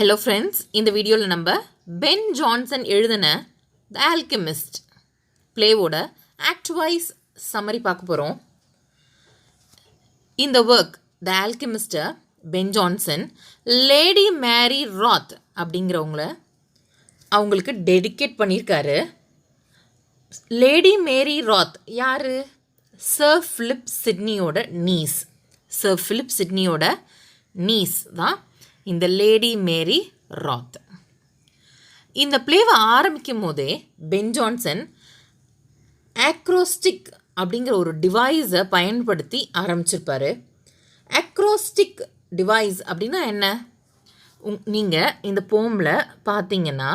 Hello friends, இந்த வீடியோவில் நம்ம பென் ஜான்சன் எழுதின த ஆல்கெமிஸ்ட் பிளேவோட ஆக்ட் வைஸ் சம்மரி பார்க்க போகிறோம். இந்த ஒர்க் த ஆல்கெமிஸ்ட்டை Ben Jonson Lady Mary Wroth அப்படிங்கிறவங்கள அவங்களுக்கு டெடிகேட் பண்ணியிருக்காரு. லேடி மேரி ராத் யார்? சர் ஃபிலிப் சிட்னியோட நீஸ். சர் ஃபிலிப் சிட்னியோட நீஸ் தான் இந்த லேடி மேரி ராத். இந்த பிளேவை ஆரம்பிக்கும் போதே பென் ஜான்சன் ஆக்ரோஸ்டிக் அப்படிங்கிற ஒரு டிவைஸை பயன்படுத்தி ஆரம்பிச்சிருப்பார். ஆக்ரோஸ்டிக் டிவைஸ் அப்படின்னா என்ன? நீங்கள் இந்த போமில் பார்த்தீங்கன்னா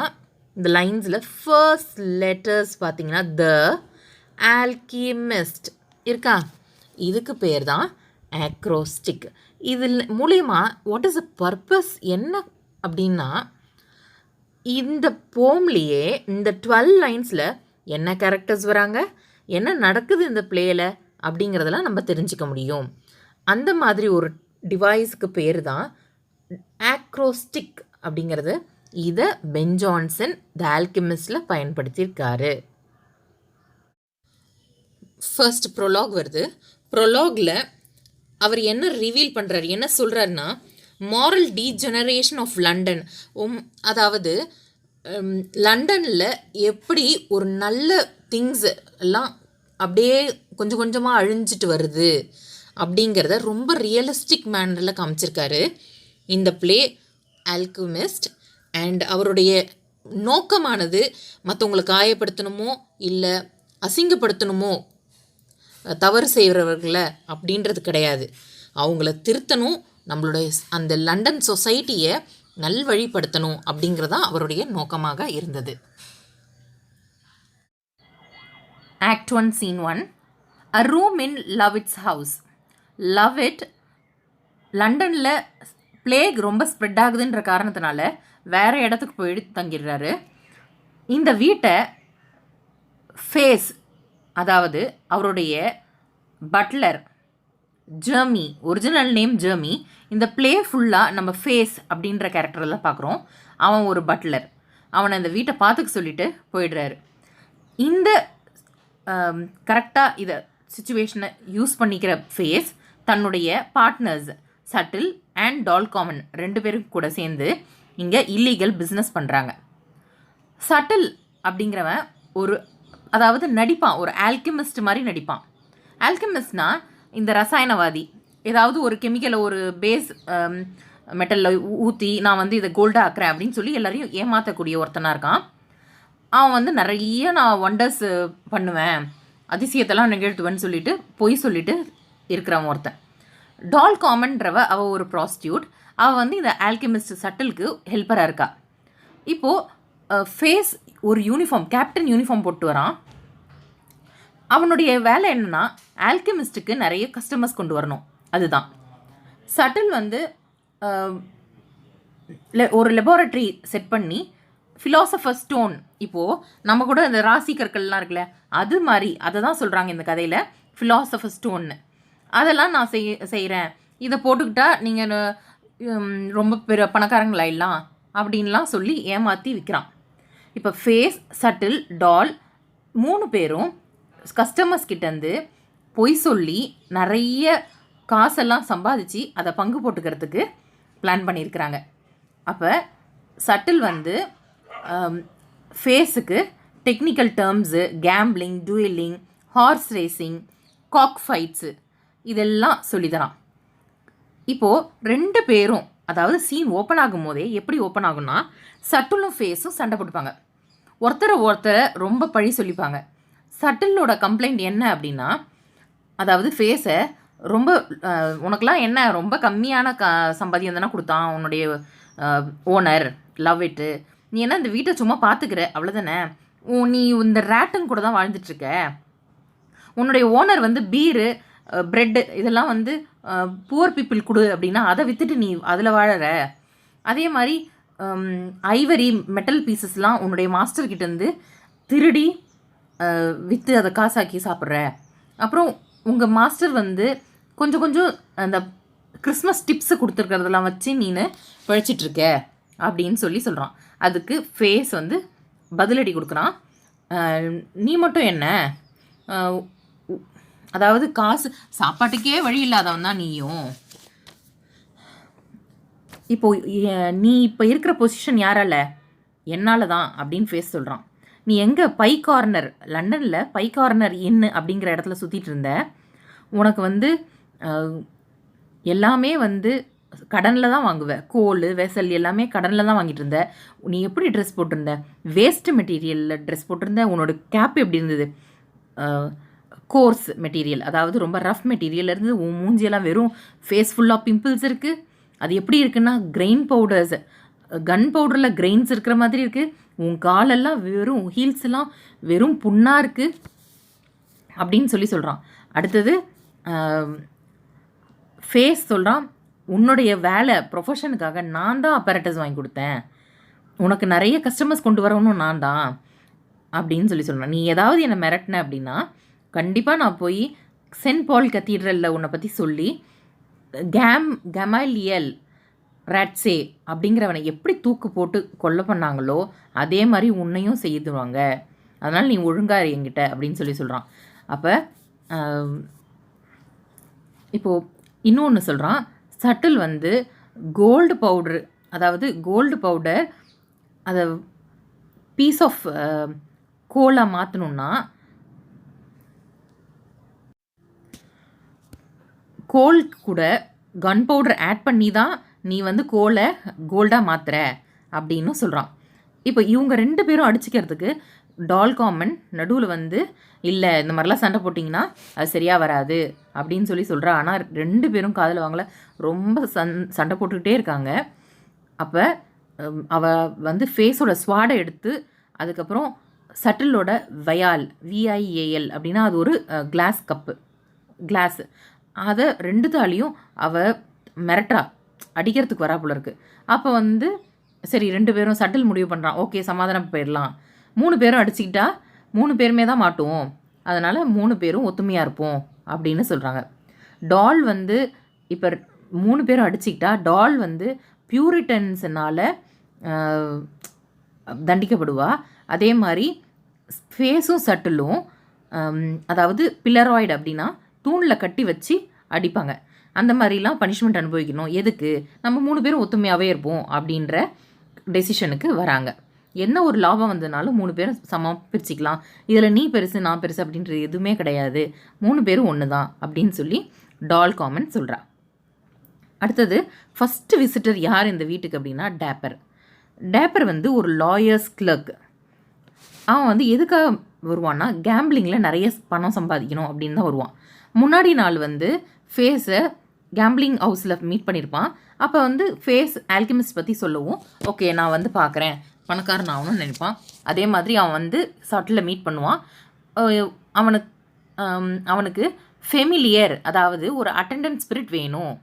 இந்த லைன்ஸில் ஃபர்ஸ்ட் லெட்டர்ஸ் பார்த்தீங்கன்னா த ஆல்கெமிஸ்ட் இருக்கா, இதுக்கு பேர் தான் ஆக்ரோஸ்டிக். இதில் மூலயமா வாட் இஸ் அ பர்பஸ் என்ன அப்படின்னா, இந்த போம்லேயே இந்த 12 லைன்ஸில் என்ன கேரக்டர்ஸ் வராங்க, என்ன நடக்குது இந்த பிளேயில் அப்படிங்கிறதெல்லாம் நம்ம தெரிஞ்சுக்க முடியும். அந்த மாதிரி ஒரு டிவைஸுக்கு பேர் தான் ஆக்ரோஸ்டிக் அப்படிங்கிறது. இதை பென் ஜான்சன் த ஆல்கெமிஸ்டில் பயன்படுத்தியிருக்காரு. ஃபர்ஸ்ட் ப்ரொலாக் வருது. ப்ரொலாகில் அவர் என்ன ரிவீல் பண்ணுறாரு, என்ன சொல்கிறாருன்னா, மாரல் டீஜெனரேஷன் ஆஃப் லண்டன். அதாவது லண்டனில் எப்படி ஒரு நல்ல திங்ஸ் எல்லாம் அப்படியே கொஞ்சம் கொஞ்சமாக அழிஞ்சிட்டு வருது அப்படிங்கிறத ரொம்ப ரியலிஸ்டிக் மேனரில் காமிச்சிருக்காரு இந்த பிளே ஆல்கெமிஸ்ட். அண்ட் அவருடைய நோக்கமானது மற்றவங்களை காயப்படுத்தணுமோ இல்லை அசிங்கப்படுத்தணுமோ தவறு செய்கிறவர்களை அப்படின்றது கிடையாது. அவங்கள திருத்தணும், நம்மளுடைய அந்த லண்டன் சொசைட்டியை நல்வழிப்படுத்தணும் அப்படிங்கிறதான் அவருடைய நோக்கமாக இருந்தது. Act 1 scene 1. A room in Lovett's house. Lovett லண்டனில் பிளேக் ரொம்ப ஸ்ப்ரெட் ஆகுதுன்ற காரணத்தினால வேறு இடத்துக்கு போய் தங்கிடுறாரு. இந்த வீட்டை ஃபேஸ், அதாவது அவருடைய butler Jeremy, original name Jeremy, இந்த பிளே ஃபுல்லாக நம்ம ஃபேஸ் அப்படின்ற கேரக்டரில் பார்க்குறோம். அவன் ஒரு பட்லர். அவனை இந்த வீட்டை பார்த்துக்க சொல்லிட்டு போயிடுறாரு. இந்த கரெக்டாக இதை சுச்சுவேஷனை யூஸ் பண்ணிக்கிற ஃபேஸ் தன்னுடைய partners Subtle and Dol Common 2 பேரும் கூட சேர்ந்து இங்கே இல்லீகல் பிஸ்னஸ் பண்ணுறாங்க. சட்டில் அப்படிங்கிறவன் அதாவது நடிப்பான், ஒரு ஆல்கெமிஸ்ட் மாதிரி நடிப்பான். ஆல்கெமிஸ்ட்னா இந்த ரசாயனவாதி, ஏதாவது ஒரு கெமிக்கலை ஒரு பேஸ் மெட்டலில் ஊற்றி நான் இதை கோல்டாக ஆக்குறேன் அப்படின்னு சொல்லி எல்லாரையும் ஏமாற்றக்கூடிய ஒருத்தனாக இருக்கான். அவன் நிறைய நான் ஒண்டர்ஸ் பண்ணுவேன், அதிசயத்தெல்லாம் நிகழ்த்துவேன்னு சொல்லிட்டு பொய் சொல்லிட்டு இருக்கிறவன் ஒருத்தன். டால் காமன்றவ அவள் ஒரு ப்ராஸ்டியூட். அவள் இந்த ஆல்கெமிஸ்ட் சட்டிலுக்கு ஹெல்ப்பராக இருக்கா. இப்போது ஃபேஸ் ஒரு யூனிஃபார்ம், கேப்டன் யூனிஃபார்ம் போட்டு வரான். அவனுடைய வேலை என்னென்னா ஆல்கெமிஸ்ட்டுக்கு நிறைய கஸ்டமர்ஸ் கொண்டு வரணும். அதுதான் சட்டில் ஒரு லெபார்ட்ரி செட் பண்ணி ஃபிலாசபர் ஸ்டோன், இப்போது நம்ம கூட இந்த ராசி கற்கள்லாம் இருக்குல்ல, அது மாதிரி அதை தான் சொல்கிறாங்க இந்த கதையில் ஃபிலாசபர் ஸ்டோன்னு. அதெல்லாம் நான் செய்கிறேன், இதை போட்டுக்கிட்டா நீங்கள் ரொம்ப பெரிய பணக்காரங்களாயிடலாம் அப்படின்லாம் சொல்லி ஏமாற்றி விற்கிறான். இப்போ ஃபேஸ், சட்டில், டால் 3 பேரும் கஸ்டமர்ஸ் கிட்டேருந்து பொய் சொல்லி நிறைய காசெல்லாம் சம்பாதிச்சு அதை பங்கு போட்டுக்கிறதுக்கு பிளான் பண்ணியிருக்கிறாங்க. அப்போ சட்டில் ஃபேஸுக்கு technical terms, gambling, duelling, horse racing, cock fights இதெல்லாம் சொல்லித்தரான். இப்போது 2 பேரும், அதாவது சீன் ஓப்பன் ஆகும் போதே எப்படி ஓப்பன் ஆகும்னா, சட்டிலும் ஃபேஸும் சண்டை போட்டுப்பாங்க. ஒருத்தரை ரொம்ப பழி சொல்லிப்பாங்க. சட்டிலோட கம்ப்ளைண்ட் என்ன அப்படின்னா, அதாவது ஃபேஸை ரொம்ப உனக்கெலாம் என்ன ரொம்ப கம்மியான சம்பாத்தியம் தானே கொடுத்தான் உன்னுடைய ஓனர் லவ்விட்டு, நீ என்ன இந்த வீட்டை சும்மா பார்த்துக்கிற அவ்வளோதானே, நீ இந்த ரேட்டன் கூட தான் வாழ்ந்துட்டுருக்க, உன்னுடைய ஓனர் பீரு ப்ரெட்டு இதெல்லாம் புவர் பீப்புள் கொடு அப்படின்னா அதை விற்றுட்டு நீ அதில் வாழற. அதே மாதிரி ஐவரி மெட்டல் பீசஸ்லாம் உன்னுடைய மாஸ்டர்கிட்டேருந்து திருடி விற்று அதை காசாக்கி சாப்பிட்ற. அப்புறம் உங்கள் மாஸ்டர் கொஞ்சம் கொஞ்சம் அந்த கிறிஸ்மஸ் டிப்ஸை கொடுத்துருக்கிறதெல்லாம் வச்சு நீ பிழைச்சிட்ருக்க அப்படின்னு சொல்கிறான். அதுக்கு ஃபேஸ் வந்து பதிலடி கொடுக்குறான். நீ மட்டும் என்ன, அதாவது காசு சாப்பாட்டுக்கே வழி இல்லாதவன் தான் நீயும். நீ இப்போ இருக்கிற பொசிஷன் யாரால, என்னால் தான் அப்படின்னு ஃபேஸ் சொல்கிறான். நீ எங்கே பை கார்னர், லண்டனில் பை கார்னர் இன்னு அப்படிங்கிற இடத்துல சுற்றிட்டு இருந்த. உனக்கு வந்து எல்லாமே வந்து கடனில் தான் வாங்குவேன். கோல் வெசல் எல்லாமே கடனில் தான் வாங்கிட்டு இருந்த. நீ எப்படி ட்ரெஸ் போட்டிருந்த, வேஸ்ட் மெட்டீரியலில் ட்ரெஸ் போட்டிருந்த. உன்னோட கேப் எப்படி இருந்தது, கோர்ஸ் மெட்டீரியல், அதாவது ரொம்ப ரஃப் மெட்டீரியல் இருந்து. உன் மூஞ்சியெல்லாம் வெறும் ஃபேஸ் ஃபுல்லாக பிம்பிள்ஸ் இருக்குது. அது எப்படி இருக்குன்னா கிரெயின் பவுடர்ஸ், கன் பவுடரில் கிரெயின்ஸ் இருக்கிற மாதிரி இருக்குது. உன் காலெல்லாம் வெறும் ஹீல்ஸ் எல்லாம் வெறும் புண்ணாக இருக்குது அப்படின்னு சொல்கிறான். அடுத்தது ஃபேஸ் சொல்கிறான், உன்னுடைய வேலை ப்ரொஃபஷனுக்காக நான் தான் அப்பரேட்டஸ் வாங்கி கொடுத்தேன், உனக்கு நிறைய கஸ்டமர்ஸ் கொண்டு வரணும் நான் தான் அப்படின்னு சொல்கிறான். நீ ஏதாவது என்னை மிரட்டின அப்படின்னா கண்டிப்பாக நான் போய் சென்ட் பால் கத்தீட்ரலில் உன்னை பற்றி சொல்லி கமாலியல் ராட்ஸே அப்படிங்கிறவனை எப்படி தூக்கு போட்டு கொல்ல பண்ணாங்களோ அதே மாதிரி உன்னையும் செய்துவாங்க, அதனால் நீ ஒழுங்காக என்கிட்ட அப்படின்னு சொல்கிறான். அப்போ இப்போது இன்னொன்று சொல்கிறான், சட்டில் வந்து கோல்டு பவுட்ரு, அதாவது கோல்டு பவுடர் அதை பீஸ் ஆஃப் கோலாக மாற்றணுன்னா கோல் கூட கன் பவுடர் ஆட் பண்ணி தான் நீ வந்து கோலை கோல்டாக மாற்றுற அப்படின்னு சொல்கிறான். இப்போ இவங்க 2 பேரும் அடிச்சுக்கிறதுக்கு டால் காமன் நடுவில் வந்து இல்லை இந்த மாதிரிலாம் சண்டை போட்டிங்கன்னா அது சரியாக வராது அப்படின்னு சொல்கிறா. ஆனால் 2 பேரும் காதில் வாங்கல, ரொம்ப சண்டை போட்டுக்கிட்டே இருக்காங்க. அப்போ அவள் வந்து ஃபேஸோட ஸ்வாடை எடுத்து அதுக்கப்புறம் சட்டிலோட வயால் VIAL அப்படின்னா அது ஒரு கிளாஸ் கப்பு கிளாஸு, அதை 2 தாலையும் அவள் மிரட்டா அடிக்கிறதுக்கு வராப்புல இருக்கு. அப்போ வந்து சரி 2 பேரும் சட்டில் முடிவு பண்ணுறான், ஓகே சமாதானம் போயிடலாம், 3 பேரும் அடிச்சுக்கிட்டா 3 பேருமே தான் மாட்டுவோம், அதனால் 3 பேரும் ஒத்துமையாக இருப்போம் அப்படின்னு சொல்கிறாங்க. டால் வந்து இப்போ 3 பேரும் அடிச்சுக்கிட்டா டால் வந்து பியூரிட்டன்ஸனால் தண்டிக்கப்படுவா. அதே மாதிரி ஃபேஸும் சட்டிலும் அதாவது பில்லராய்டு அப்படின்னா தூணில் கட்டி வச்சு அடிப்பாங்க. அந்த மாதிரிலாம் பனிஷ்மெண்ட் அனுபவிக்கணும். எதுக்கு, நம்ம 3 பேரும் ஒத்துமையாகவே இருப்போம் அப்படின்ற டெசிஷனுக்கு வராங்க. என்ன ஒரு லாபம் வந்ததுனாலும் 3 பேரும் சமம் பிரிச்சுக்கலாம், இதில் நீ பெருசு நான் பெருசு அப்படின்றது எதுவுமே கிடையாது, 3 பேரும் ஒன்று தான் அப்படின்னு சொல்லி டால் காமன் சொல்கிறா. அடுத்தது ஃபஸ்ட்டு விசிட்டர் யார் இந்த வீட்டுக்கு அப்படின்னா டேப்பர். டேப்பர் வந்து ஒரு லாயர்ஸ் கிளர்க். அவன் வந்து எதுக்காக வருவான்னா கேம்பிளிங்கில் நிறைய பணம் சம்பாதிக்கணும் அப்படின்னு தான் வருவான். முன்னாடி நாள் வந்து ஃபேஸை கேம்பிளிங் ஹவுஸில் மீட் பண்ணியிருப்பான். அப்போ வந்து ஃபேஸ் ஆல்கெமிஸ்ட் பற்றி சொல்லவும் ஓகே நான் வந்து பார்க்குறேன் பணக்காரன் ஆகணும்னு நினைப்பான். அதே மாதிரி அவன் வந்து சட்டில் மீட் பண்ணுவான். அவனுக்கு ஃபெமிலியர், அதாவது ஒரு அட்டெண்டன்ஸ் ஸ்பிரிட் வேணும்.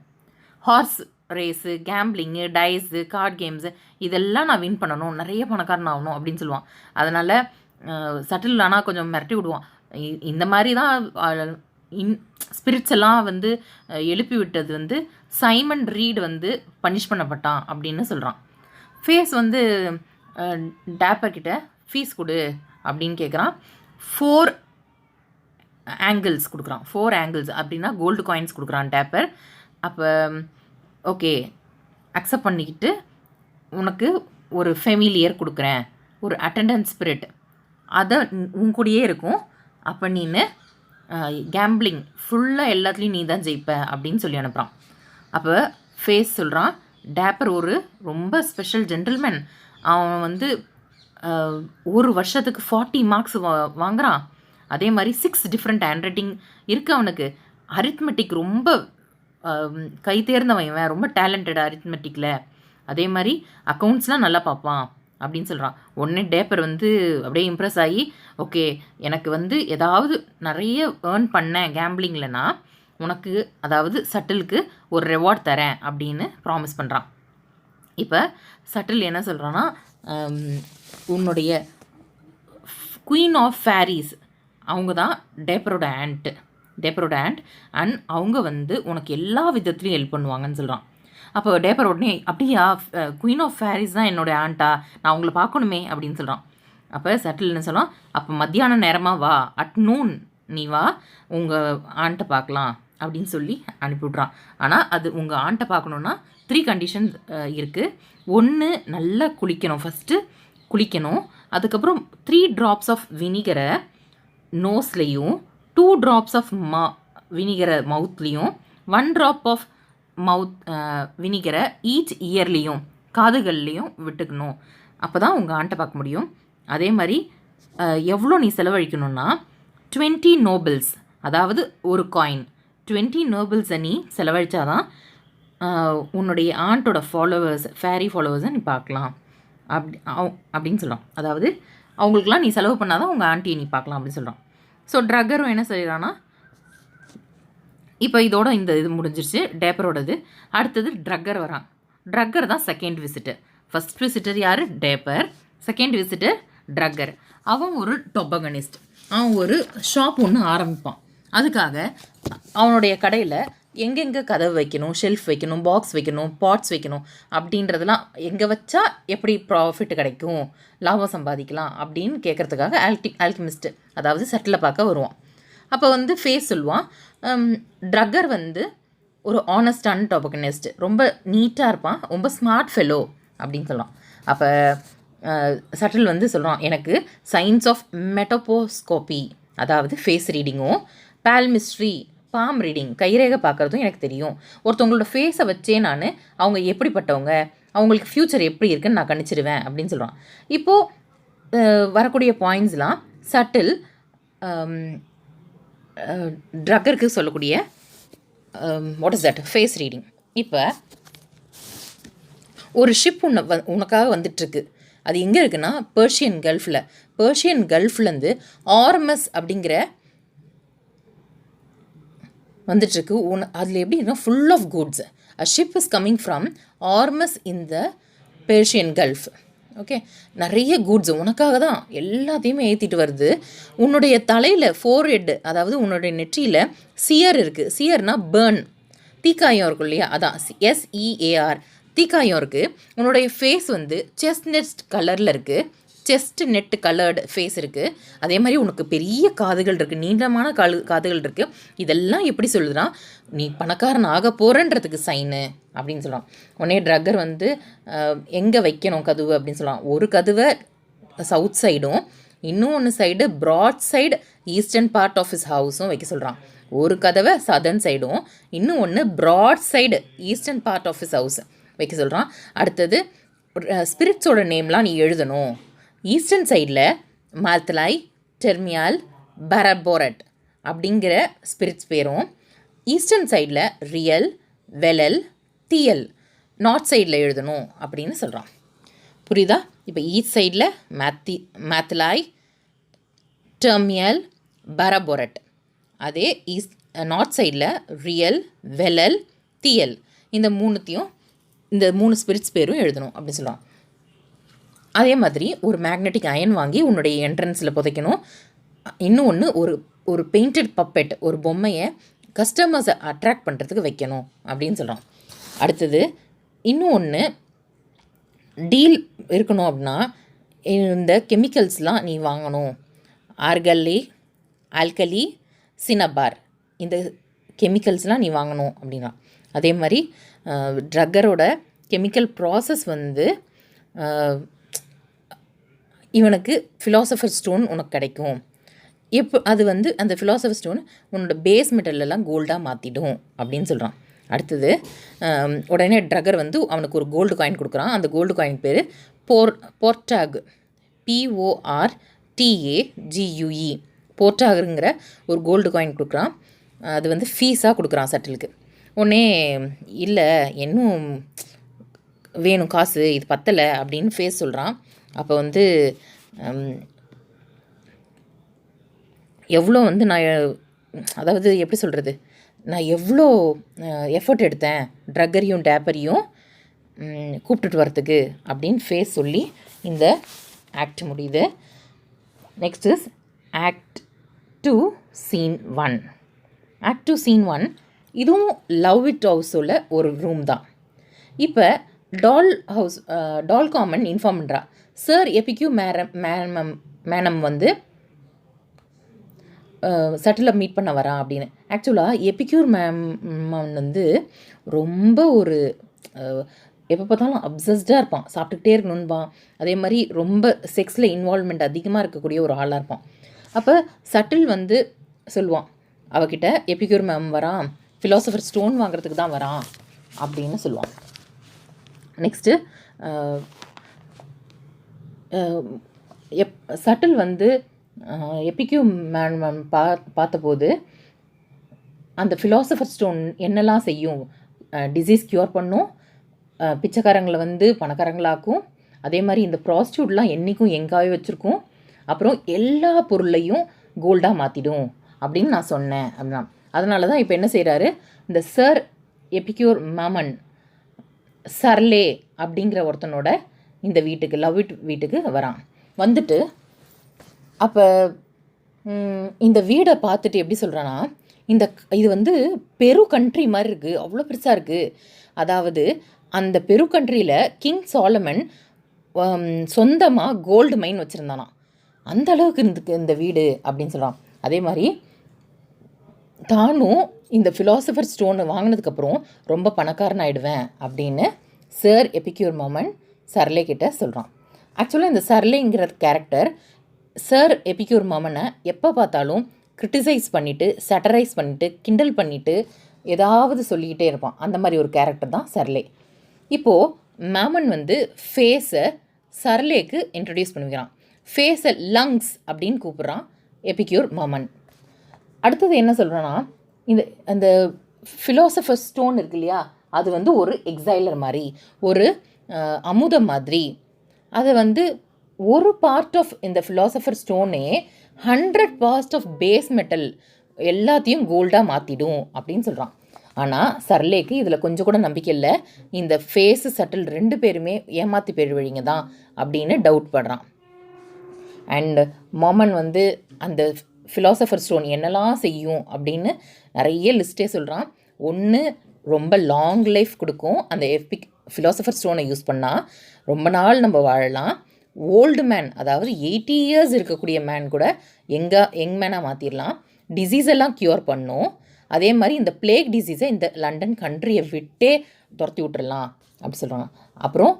Horse race, gambling, dice, card games இதெல்லாம் நான் வின் பண்ணணும், நிறைய பணக்காரன் ஆகணும் அப்படின்னு சொல்லுவான். அதனால் சட்டில் ஆனால் கொஞ்சம் மிரட்டி விடுவான். இந்த மாதிரி தான் ஸ்பிரிட்ஸ் எல்லாம் வந்து எழுப்பி விட்டது வந்து சைமன் ரீட் வந்து பனிஷ் பண்ணப்பட்டான் அப்படின்னு சொல்கிறான். ஃபேஸ் வந்து டேப்பர் கிட்ட ஃபீஸ் கொடு அப்படின்னு கேட்குறான். 4 ஆங்கிள்ஸ் கொடுக்குறான். 4 ஆங்கிள்ஸ் அப்படின்னா கோல்டு காயின்ஸ் கொடுக்குறான் டேப்பர். அப்போ ஓகே அக்செப்ட் பண்ணிக்கிட்டு உனக்கு ஒரு ஃபெமிலியர் கொடுக்குறேன், ஒரு அட்டெண்டன்ஸ் ஸ்பிரிட், அதை உன் கூடயே இருக்கும். அப்போ நீனு கேம்பிளிங் ஃபுல்லாக எல்லாத்துலேயும் நீ தான் ஜெயிப்ப அப்படின்னு சொல்லி அனுப்புகிறான். அப்போ ஃபேஸ் சொல்கிறான் டேப்பர் ஒரு ரொம்ப ஸ்பெஷல் ஜென்டில்மேன், அவன் வந்து ஒரு வருஷத்துக்கு 40 மார்க்ஸ் வாங்குகிறான். அதே மாதிரி 6 டிஃப்ரெண்ட் ஹேண்ட் ரைட்டிங் இருக்குது அவனுக்கு. அரித்மெட்டிக் ரொம்ப கை தேர்ந்தவன், ரொம்ப டேலண்டட் அரித்மெட்டிக்கில். அதே மாதிரி அக்கௌண்ட்ஸ்லாம் நல்லா பார்ப்பான் அப்படின்னு சொல்கிறான். உடனே டேப்பர் வந்து அப்படியே இம்ப்ரெஸ் ஆகி ஓகே எனக்கு வந்து ஏதாவது நிறைய ஏர்ன் பண்ணேன் கேம்பிளிங்லனா உனக்கு அதாவது சட்டிலுக்கு ஒரு ரெவார்ட் தரேன் அப்படின்னு ப்ராமிஸ் பண்ணுறான். இப்போ சட்டில் என்ன சொல்கிறான்னா உன்னுடைய குயின் ஆஃப் ஃபேரிஸ் அவங்க தான் டேப்பரோட ஆண்ட் அண்ட் அவங்க வந்து உனக்கு எல்லா விதத்துலையும் ஹெல்ப் பண்ணுவாங்கன்னு சொல்கிறான். அப்போ டேப்பர் உடனே அப்படியா குயின் ஆஃப் ஃபேரிஸ் தான் என்னோட ஆண்ட்டா, நான் உங்களை பார்க்கணுமே அப்படின்னு சொல்கிறான். அப்போ சட்டில் என்ன சொல்லலாம், அப்போ மத்தியான நேரமாக வா, அட் நூன் நீ வா, உங்கள் ஆண்ட்டை பார்க்கலாம் அப்படின்னு சொல்லி அனுப்பிவிட்றான். ஆனால் அது உங்கள் ஆண்ட்டை பார்க்கணுன்னா 3 கண்டிஷன்ஸ் இருக்குது. ஒன்று, நல்லா குளிக்கணும், ஃபஸ்ட்டு குளிக்கணும். அதுக்கப்புறம் 3 drops ஆஃப் வினிகரை நோஸ்லேயும், 2 drops ஆஃப் வினிகரை மவுத்லேயும், 1 drop ஆஃப் வினிகரை ஈச் இயர்லேயும், காதுகள்லேயும் விட்டுக்கணும். அப்போ தான் உங்கள் ஆண்ட்டை பார்க்க முடியும். அதே மாதிரி எவ்வளோ நீ செலவழிக்கணும்னா 20 nobles, அதாவது ஒரு காயின் 20 noblesஸை நீ செலவழித்தாதான் உன்னுடைய ஆண்ட்டோட ஃபேரி ஃபாலோவர்ஸை நீ பார்க்கலாம் அப்படின்னு சொல்கிறான். அதாவது அவங்களுக்குலாம் நீ செலவு பண்ணாதான் உங்கள் ஆண்டியை நீ பார்க்கலாம் அப்படின்னு சொல்கிறான். ஸோ ட்ரக்கரும் என்ன செய்கிறான்னா, இப்போ இதோட இந்த இது முடிஞ்சிருச்சு டேப்பரோடது. அடுத்தது ட்ரக்கர் வரான். ட்ரக்கர் தான் செகண்ட் விசிட்டர். ஃபஸ்ட் விசிட்டர் யார்? டேப்பர். Second visitor trucker. அவன் ஒரு டொபகனிஸ்ட். அவன் ஒரு ஷாப் ஒன்று ஆரம்பிப்பான். அதுக்காக அவனுடைய கடையில் எங்கெங்கே கதவு வைக்கணும், ஷெல்ஃப் வைக்கணும், பாக்ஸ் வைக்கணும், பாட்ஸ் வைக்கணும் அப்படின்றதெல்லாம் எங்கே வச்சா எப்படி ப்ராஃபிட் கிடைக்கும், லாபம் சம்பாதிக்கலாம் அப்படின்னு கேட்குறதுக்காக ஆல்கெமிஸ்ட்டு, அதாவது சட்டில் பார்க்க வருவான். அப்போ வந்து ஃபேஸ் சொல்லுவான். ட்ரக்கர் வந்து ஒரு ஆனஸ்டான டொபகனிஸ்ட், ரொம்ப நீட்டாக இருப்பான், ரொம்ப ஸ்மார்ட் ஃபெலோ அப்படின்னு சொல்லலாம். அப்போ சட்டில் வந்து சொல்கிறான், எனக்கு சயின்ஸ் ஆஃப் மெட்டோபோஸ்கோபி, அதாவது ஃபேஸ் ரீடிங்கும், பால்மிஸ்ட்ரி, பாம் ரீடிங், கைரேகை பார்க்குறதும் எனக்கு தெரியும். ஒருத்தவங்களோட ஃபேஸை வச்சே நான் அவங்க எப்படிப்பட்டவங்க, அவங்களுக்கு ஃப்யூச்சர் எப்படி இருக்குன்னு நான் கணிச்சிடுவேன் அப்படின்னு சொல்கிறான். இப்போது வரக்கூடிய பாயிண்ட்ஸ்லாம் சட்டில் ட்ரக்கருக்கு சொல்லக்கூடிய what is that Face reading. இப்போ ஒரு ஷிப் உனக்காக வந்துட்டுருக்கு. அது எங்கே இருக்குன்னா பெர்ஷியன் கல்ஃபில். பெர்ஷியன் கல்ஃப்லேருந்து ஆர்மஸ் அப்படிங்கிற வந்துட்டுருக்கு. அதில் எப்படி இருக்குன்னா full of goods. A ship is coming from Ormus in the Persian Gulf. Okay, நிறைய குட்ஸ் உனக்காக தான் எல்லாத்தையுமே ஏற்றிட்டு வருது. உன்னுடைய தலையில் ஃபோர்ஹெட், அதாவது உன்னுடைய நெற்றியில் சியர் இருக்குது. சியர்னால் பேர்ன், தீக்காயம் இருக்கும் இல்லையா, அதான் SEAR, தீக்காயம் இருக்குது. உன்னுடைய ஃபேஸ் வந்து செஸ்ட் கலரில் இருக்குது, செஸ்ட் நெட் கலர்டு ஃபேஸ் இருக்குது. அதே மாதிரி உனக்கு பெரிய காதுகள் இருக்குது, நீளமான காதுகள் இருக்குது. இதெல்லாம் எப்படி சொல்லுதுன்னா நீ பணக்காரன் ஆக போகிறன்றதுக்கு சைனு அப்படின்னு சொல்கிறான். உடனே ட்ரக்கர் வந்து எங்கே வைக்கணும் கதவு அப்படின்னு சொல்லலாம். ஒரு கதவை சவுத் சைடும், இன்னொன்று side broad side eastern part of his ஹவுஸும் வைக்க சொல்கிறான். ஒரு கதவை சதர்ன் சைடும், இன்னும் ஒன்று broad side eastern part of his house வைக்க சொல்கிறான். அடுத்தது ஸ்பிரிட்ஸோட நேம்லாம் நீ எழுதணும். ஈஸ்டர்ன் சைடில் மால்தலாய், டெர்மியால், பரபோரட் அப்படிங்கிற ஸ்பிரிட்ஸ் பேரும், ஈஸ்டர்ன் சைடில் ரியல், வெலல், தியல் நார்த் சைடில் எழுதணும் அப்படின்னு சொல்கிறான். புரியுதா? இப்போ ஈஸ்ட் சைடில் மாத்தலாய், டெர்மியல், பரபோரட். அதே நார்த் சைடில் ரியல், வெலல், தியல். இந்த மூணு ஸ்பிரிட்ஸ் பேரும் எழுதணும் அப்படின்னு சொல்கிறான். அதே மாதிரி ஒரு மேக்னெட்டிக் அயன் வாங்கி உன்னுடைய என்ட்ரன்ஸில் புதைக்கணும். இன்னும் ஒன்று ஒரு பெயிண்டட் பப்பெட், ஒரு பொம்மையை கஸ்டமர்ஸை அட்ராக்ட் பண்ணுறதுக்கு வைக்கணும் அப்படின்னு சொல்கிறான். அடுத்தது இன்னும் ஒன்று டீல் இருக்கணும் அப்படின்னா இந்த கெமிக்கல்ஸ்லாம் நீ வாங்கணும். ஆல்கலி, சினபார், இந்த கெமிக்கல்ஸ்லாம் நீ வாங்கணும் அப்படின்னா. அதே மாதிரி ட்ரக்கரோட கெமிக்கல் ப்ராசஸ் வந்து இவனுக்கு ஃபிலாசபர் ஸ்டோன் உனக்கு கிடைக்கும். அது வந்து அந்த ஃபிலாசபர் ஸ்டோன் உன்னோட பேஸ் மெட்டல்லாம் கோல்டாக மாற்றிடும் அப்படின்னு சொல்கிறான். அடுத்தது உடனே ட்ரக்கர் வந்து அவனுக்கு ஒரு கோல்டு காயின் கொடுக்குறான். அந்த கோல்டு காயின் பேர் போர்டாக், PORTAGUE, போர்டாகுங்கிற ஒரு கோல்டு காயின் கொடுக்குறான். அது வந்து ஃபீஸாக கொடுக்குறான் சட்டிலுக்கு. உடனே இல்லை இன்னும் வேணும் காசு, இது பத்தலை அப்படின்னு ஃபேஸ் சொல்கிறான். அப்போ வந்து எவ்வளோ வந்து நான், அதாவது எப்படி சொல்கிறது, நான் எவ்வளோ எஃபர்ட் எடுத்தேன் ட்ரக்கரையும் டேப்பரையும் கூப்பிட்டுட்டு வரத்துக்கு அப்படின்னு ஃபேஸ் சொல்லி இந்த ஆக்ட் முடியுது. Next is act 2 Scene 1. Act 2 Scene 1 இதுவும் லவ் இட் ஹவுஸோட ஒரு ரூம் தான். இப்போ டால் காமன் இன்ஃபார்ம் பண்ணுறா, சார் எபிக்யூ மேனம் வந்து சட்டிலை மீட் பண்ண வரான் அப்படின்னு. ஆக்சுவலாக எபிக்யூர் மேம் வந்து ரொம்ப ஒரு எப்போ பார்த்தாலும் அப்சஸ்டாக இருப்பான், சாப்பிட்டுக்கிட்டே இருக்கணும்பான். அதே மாதிரி ரொம்ப செக்ஸில் இன்வால்வ்மெண்ட் அதிகமாக இருக்கக்கூடிய ஒரு ஆளாக இருப்பான். அப்போ சட்டில் வந்து சொல்லுவான் அவகிட்ட, எபிக்யூர் மேம் வரான், ஃபிலாசபர் ஸ்டோன் வாங்குறதுக்கு தான் வரான் அப்படின்னு சொல்லுவான். நெக்ஸ்ட்டு சட்டில் வந்து எபிக்யூ மேம் பார்த்தபோது அந்த ஃபிலாசபர் ஸ்டோன் என்னெல்லாம் செய்யும், டிசீஸ் க்யூர் பண்ணும், பிச்சைக்காரங்களை வந்து பணக்காரங்களாக்கும், அதே மாதிரி இந்த ப்ராஸ்டியூட்லாம் என்றைக்கும் எங்காவே வச்சுருக்கும், அப்புறம் எல்லா பொருளையும் கோல்டாக மாற்றிடும் அப்படின்னு நான் சொன்னேன் அப்படின்னா. அதனால தான் இப்போ என்ன செய்கிறாரு, இந்த சர் எபிக்யூர் மேமன் சர்லே அப்படிங்கிற ஒருத்தனோட இந்த வீட்டுக்கு லவ்விட் வீட்டுக்கு வரான். வந்துட்டு அப்போ இந்த வீடை பார்த்துட்டு எப்படி சொல்கிறான்னா, இது வந்து பெரு கண்ட்ரி மாதிரி இருக்குது, அவ்வளோ பெருசாக இருக்குது. அதாவது அந்த பெரு கண்ட்ரியில் கிங் சாலமன் சொந்தமாக கோல்டு மைன் வச்சுருந்தானா, அந்த அளவுக்கு இருந்துக்கு இந்த வீடு அப்படின்னு சொல்கிறான். அதே மாதிரி தானும் இந்த ஃபிலாசபர் ஸ்டோனை வாங்கினதுக்கப்புறம் ரொம்ப பணக்காரன் ஆகிடுவேன் அப்படின்னு சர் எபிக்யூர் மேமன் சர்லே கிட்ட சொல்கிறான். ஆக்சுவலாக இந்த சர்லேங்கிற கேரக்டர் சர் எபிக்யூர் மேமனை எப்போ பார்த்தாலும் கிரிட்டிசைஸ் பண்ணிவிட்டு, சட்டரைஸ் பண்ணிவிட்டு, கிண்டல் பண்ணிவிட்டு ஏதாவது சொல்லிக்கிட்டே இருப்பான். அந்த மாதிரி ஒரு கேரக்டர் தான் சர்லே. இப்போது மேமன் வந்து ஃபேஸை சர்லேக்கு இன்ட்ரடியூஸ் பண்ணிக்கிறான். ஃபேஸை லங்ஸ் அப்படின்னு கூப்பிட்றான் எபிக்யூர் மேமன். அடுத்தது என்ன சொல்கிறேன்னா, அந்த ஃபிலாசபர் ஸ்டோன் இருக்கு இல்லையா, அது வந்து ஒரு எக்ஸைலர் மாதிரி, ஒரு அமுதம் மாதிரி. அதை வந்து ஒரு பார்ட் ஆஃப் இந்த ஃபிலாசபர் ஸ்டோனே 100% ஆஃப் பேஸ் மெட்டல் எல்லாத்தையும் கோல்டாக மாற்றிடும் அப்படின்னு சொல்கிறான். ஆனால் சர்லேக்கு இதில் கொஞ்சம் கூட நம்பிக்கை இல்லை. இந்த ஃபேஸு சட்டில் 2 பேருமே ஏமாற்றி போயிடுவீங்க தான் அப்படின்னு டவுட் படுறான். அண்ட் மோமன் வந்து அந்த ஃபிலாசபர் ஸ்டோன் என்னெல்லாம் செய்யும் அப்படின்னு நிறைய லிஸ்ட்டே சொல்கிறான். ஒன்று, ரொம்ப லாங் லைஃப் கொடுக்கும், அந்த ஃபிலாசபர் ஸ்டோனை யூஸ் பண்ணால் ரொம்ப நாள் நம்ம வாழலாம். ஓல்டு மேன், அதாவது 80 இயர்ஸ் இருக்கக்கூடிய மேன் கூட யங் மேனாக மாற்றிடலாம். டிசீஸ் எல்லாம் க்யூர் பண்ணும். அதே மாதிரி இந்த பிளேக் டிசீஸை இந்த லண்டன் கண்ட்ரியை விட்டே துரத்தி விட்டுடலாம் அப்படி சொல்கிறாங்க. அப்புறம்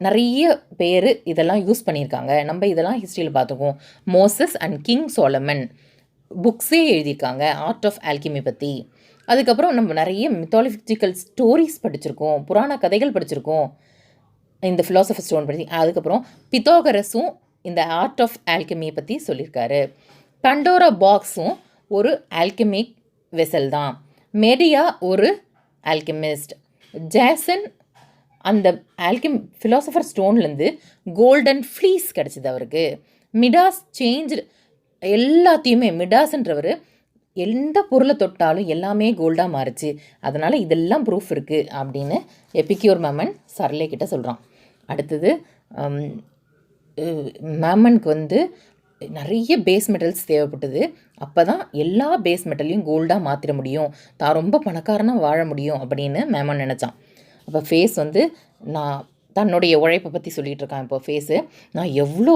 நிறைய பேர் இதெல்லாம் யூஸ் பண்ணியிருக்காங்க. நம்ம இதெல்லாம் ஹிஸ்ட்ரியில் பார்த்துக்குவோம். மோசஸ் அண்ட் கிங் சோலமன் புக்ஸே எழுதியிருக்காங்க ஆர்ட் ஆஃப் ஆல்கிமி பற்றி. அதுக்கப்புறம் நம்ம நிறைய மித்தாலஜிக்கல் ஸ்டோரிஸ் படிச்சிருக்கோம், புராண கதைகள் படிச்சிருக்கோம் இந்த ஃபிலாசபர் ஸ்டோன் பற்றி. அதுக்கப்புறம் பித்தாகரஸும் இந்த ஆர்ட் ஆஃப் ஆல்கமியை பற்றி சொல்லியிருக்காரு. பண்டோரா பாக்ஸும் ஒரு ஆல்கமிக் வெசல் தான். மெரியா ஒரு ஆல்கெமிஸ்ட். ஜேசன் அந்த ஃபிலாசபர் ஸ்டோன்லேருந்து கோல்டன் ஃப்ளீஸ் கிடச்சிது அவருக்கு. மிடாஸ் சேஞ்ச் எல்லாத்தையுமே, மிடாஸ்ன்றவர் எந்த பொருளை தொட்டாலும் எல்லாமே கோல்டாக மாறுச்சு, அதனால் இதெல்லாம் ப்ரூஃப் இருக்குது அப்படின்னு எபிக்யூர் மேமன் சர்லே கிட்ட சொல்கிறான். அடுத்தது மேமனுக்கு வந்து நிறைய பேஸ் மெட்டல்ஸ் தேவைப்பட்டது. அப்போ தான் எல்லா பேஸ் மெட்டலையும் கோல்டாக மாற்றிட முடியும், தான் ரொம்ப பணக்காரனாக வாழ முடியும் அப்படின்னு மேமன் நினச்சான். அப்போ ஃபேஸ் வந்து நான் தன்னுடைய உழைப்பை பற்றி சொல்லிகிட்டு இருக்கான். இப்போ ஃபேஸு, நான் எவ்வளோ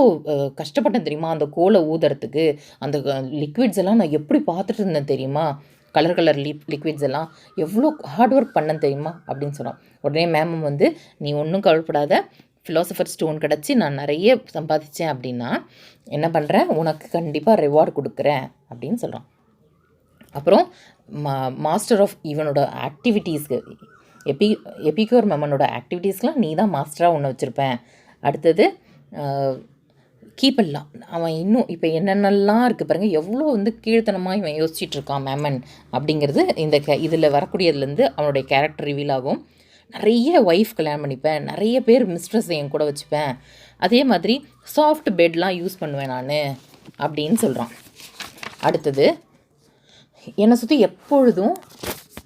கஷ்டப்பட்டேன் தெரியுமா அந்த கோலை ஊதுறதுக்கு, அந்த லிக்விட்ஸ் எல்லாம் நான் எப்படி பார்த்துட்டு இருந்தேன் தெரியுமா, கலர் லிக்விட்ஸ் எல்லாம் எவ்வளோ ஹார்ட் ஒர்க் பண்ணேன் தெரியுமா அப்படின்னு சொன்னான். உடனே மேமம் வந்து, நீ ஒன்றும் கவலைப்படாத, ஃபிலாசபர் ஸ்டோன் கிடச்சி நான் நிறைய சம்பாதிச்சேன் அப்படின்னா என்ன பண்ணுறேன், உனக்கு கண்டிப்பாக ரிவார்டு கொடுக்குறேன் அப்படின்னு சொல்கிறான். அப்புறம் மாஸ்டர் ஆஃப் இவனோட ஆக்டிவிட்டீஸ்க்கு, எபிக்யூர் மேமனோட ஆக்டிவிட்டீஸ்க்கெலாம் நீ தான் மாஸ்டராக ஒன்று வச்சுருப்பேன். அடுத்தது கீப்பெல்லாம் அவன் இன்னும் இப்போ என்னென்னலாம் இருக்குது பாருங்கள், எவ்வளோ வந்து கீழ்த்தனமாக இவன் யோசிச்சுட்டு இருக்கான் மேமன் அப்படிங்கிறது இந்த இதில் வரக்கூடியதுலேருந்து அவனுடைய கேரக்டர் ரிவீல் ஆகும். நிறைய ஒய்ஃப் கல்யாணம் பண்ணிப்பேன், நிறைய பேர் மிஸ்ட்ரஸ் என் கூட வச்சுப்பேன், அதே மாதிரி சாஃப்ட் பெட்லாம் யூஸ் பண்ணுவேன் நான் அப்படின்னு சொல்கிறான். அடுத்தது என்னை சுற்றி எப்பொழுதும்,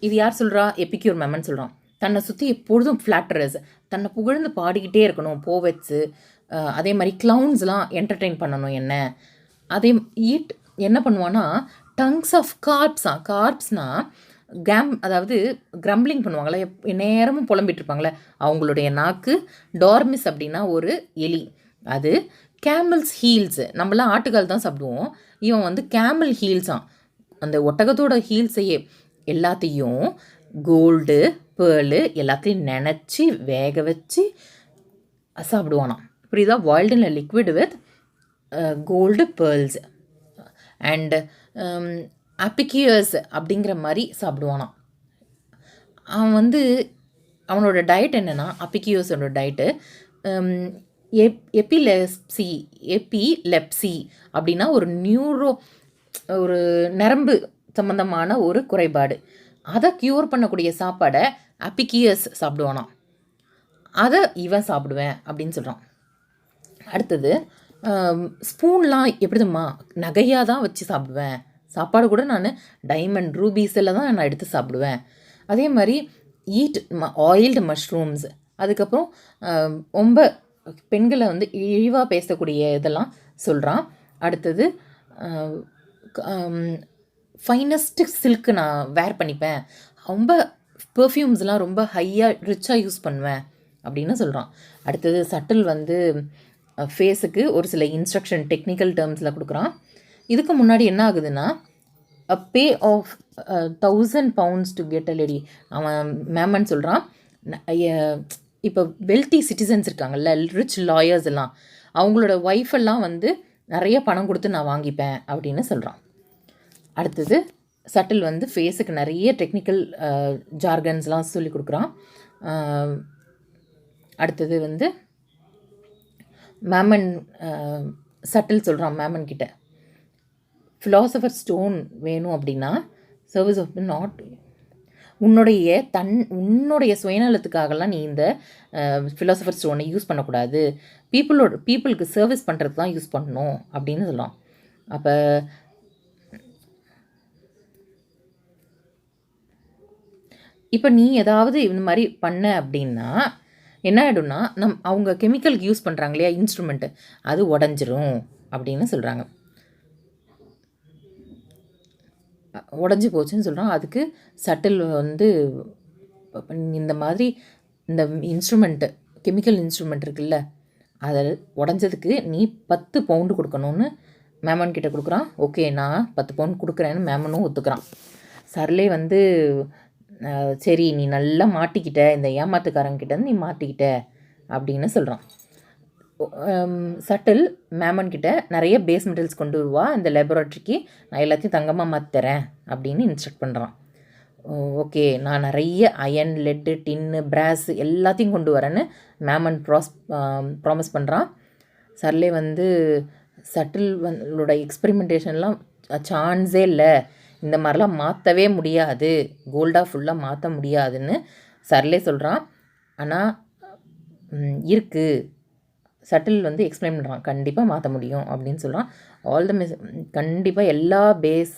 இது யார் சொல்கிறா, எபிக்யூர் மேமன் சொல்கிறான், தன்னை சுற்றி எப்பொழுதும் ஃப்ளாட்டரஸ், தன்னை புகழ்ந்து பாடிக்கிட்டே இருக்கணும் போவெட்ஸு, அதே மாதிரி க்ளவுன்ஸ்லாம் என்டர்டெயின் பண்ணணும் என்ன. அதே என்ன பண்ணுவான்னா டங்ஸ் ஆஃப் கார்ப்ஸ்னால் அதாவது கிரம்பிளிங் பண்ணுவாங்களே, நேரமும் புலம்பிட்டு இருப்பாங்களே, அவங்களுடைய நாக்கு. டார்மிஸ் அப்படின்னா ஒரு எலி. அது கேமல்ஸ் ஹீல்ஸு, நம்மளாம் ஆட்டுக்கால் தான் சாப்பிடுவோம், இவன் வந்து கேமல் ஹீல்ஸாம். அந்த ஒட்டகத்தோட ஹீல்ஸையே எல்லாத்தையும் கோல்டு பேர்லு எல்லாத்தையும் நினச்சி வேக வச்சு சாப்பிடுவானாம். புரியுதா? Boiled in liquid with gold pearls and Apicius அப்படிங்கிற மாதிரி சாப்பிடுவானாம். அவன் வந்து அவனோட டயட் என்னென்னா, அப்பிக்கியோஸோட டயட்டு எபிலெப்சி அப்படின்னா ஒரு நரம்பு சம்மந்தமான ஒரு குறைபாடு. அதை க்யூர் பண்ணக்கூடிய சாப்பாடை அப்பிக்கியஸ் சாப்பிடுவானாம். அதை இவன் சாப்பிடுவேன் அப்படின்னு சொல்கிறான். அடுத்தது ஸ்பூன்லாம் எப்படிதும்மா நகையாக தான் வச்சு சாப்பிடுவேன், சாப்பாடு கூட நான் டைமண்ட் ரூபீஸில் தான் நான் எடுத்து சாப்பிடுவேன். அதே மாதிரி ஈட் ஆயில்டு மஷ்ரூம்ஸ். அதுக்கப்புறம் ரொம்ப பெண்களை வந்து இழிவாக பேசக்கூடிய இதெல்லாம் சொல்கிறான். அடுத்தது ஃபைனஸ்ட்டு சில்க்கு நான் வேர் பண்ணிப்பேன், ரொம்ப பெர்ஃப்யூம்ஸ்லாம் ரொம்ப ரிச்சாக யூஸ் பண்ணுவேன் அப்படின்னு சொல்கிறான். அடுத்தது சட்டில் வந்து ஃபேஸுக்கு ஒரு சில இன்ஸ்ட்ரக்ஷன் டெக்னிக்கல் டேர்ம்ஸில் கொடுக்குறான். இதுக்கு முன்னாடி என்ன ஆகுதுன்னா, pay off 1000 pounds to get a lady. அவன் மேமன் சொல்கிறான், இப்போ வெல்த்தி சிட்டிசன்ஸ் இருக்காங்கல்ல, ரிச் லாயர்ஸ் எல்லாம், அவங்களோட ஒய்ஃபெல்லாம் வந்து நிறைய பணம் கொடுத்து நான் வாங்கிப்பேன் அப்படின்னு சொல்கிறான். அடுத்தது சட்டில் வந்து ஃபேஸுக்கு நிறைய டெக்னிக்கல் ஜார்கன்ஸ்லாம் சொல்லி கொடுக்குறான். அடுத்தது வந்து மேமன் சட்டில் சொல்கிறான் மேமன் கிட்ட, ஃபிலாசபர் ஸ்டோன் வேணும் அப்படின்னா சர்வீஸ் ஆஃப் நாட் உன்னுடைய சுயநலத்துக்காகலாம் நீ இந்த ஃபிலாசபர் ஸ்டோனை யூஸ் பண்ணக்கூடாது, பீப்புளுக்கு சர்வீஸ் பண்ணுறது தான் யூஸ் பண்ணணும் அப்படின்னு சொல்லலாம். அப்போ இப்போ நீ ஏதாவது இந்த மாதிரி பண்ண அப்படின்னா என்ன ஆகிடும்னா, அவங்க கெமிக்கலுக்கு யூஸ் பண்ணுறாங்க இல்லையா இன்ஸ்ட்ருமெண்ட்டு, அது உடஞ்சிரும் அப்படின்னு சொல்கிறாங்க. உடஞ்சி போச்சுன்னு சொல்கிறான். அதுக்கு சட்டில் வந்து இந்த மாதிரி இந்த இன்ஸ்ட்ருமெண்ட்டு கெமிக்கல் இன்ஸ்ட்ருமெண்ட் இருக்குல்ல, அதை உடஞ்சதுக்கு நீ 10 பவுண்டு கொடுக்கணும்னு மேமன் கிட்ட கொடுக்குறான். ஓகே, நான் 10 பவுண்ட் கொடுக்குறேன்னு மேமனும் ஒத்துக்கிறான். சர்லே வந்து சரி நீ நல்லா மாட்டிக்கிட்ட, இந்த ஏமாத்துக்காரங்கிட்ட நீ மாட்டிக்கிட்ட அப்படின்னு சொல்கிறான். சட்டில் மேமன் கிட்ட நிறைய பேஸ் மெட்டல்ஸ் கொண்டு வருவா இந்த லேபரேட்டரிக்கு, நான் எல்லாத்தையும் தங்கமாக மாற்றுறேன் அப்படின்னு இன்ஸ்ட்ரக்ட் பண்ணுறான். ஓகே, நான் நிறைய அயன், லெட்டு, டின்னு, பிராஸ் எல்லாத்தையும் கொண்டு வரேன்னு மேமன் ப்ராமிஸ் பண்ணுறான். சர்லே வந்து சட்டிலோட எக்ஸ்பெரிமெண்டேஷன்லாம் சான்ஸே இல்லை, இந்த மாதிரிலாம் மாற்றவே முடியாது, கோல்டாக ஃபுல்லாக மாற்ற முடியாதுன்னு சர்லே சொல்கிறான். ஆனால் இருக்குது, சட்டில் வந்து எக்ஸ்பிளைன் பண்ணுறான், கண்டிப்பாக மாற்ற முடியும் அப்படின்னு சொல்கிறான். கண்டிப்பாக எல்லா பேஸ்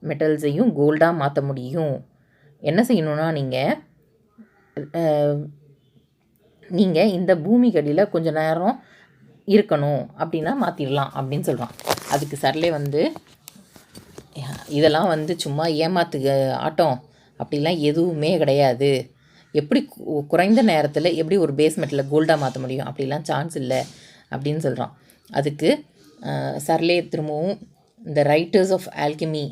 மெட்டல்ஸையும் கோல்டாக மாற்ற முடியும். என்ன செய்யணுன்னா, நீங்கள் இந்த பூமிக்கடியில் கொஞ்சம் நேரம் இருக்கணும் அப்படின்னா மாற்றிடலாம் அப்படின்னு சொல்கிறான். அதுக்கு சர்லே வந்து இதெல்லாம் வந்து சும்மா ஏமாத்துக ஆட்டம், அப்படிலாம் எதுவுமே கிடையாது, எப்படி குறைந்த நேரத்தில் எப்படி ஒரு பேஸ் மெட்டலில் கோல்டாக மாற்ற முடியும், அப்படிலாம் சான்ஸ் இல்லை அப்படின்னு சொல்கிறான். அதுக்கு சர்லே திரும்பவும் இந்த ரைட்டர்ஸ் ஆஃப் ஆல்கெமி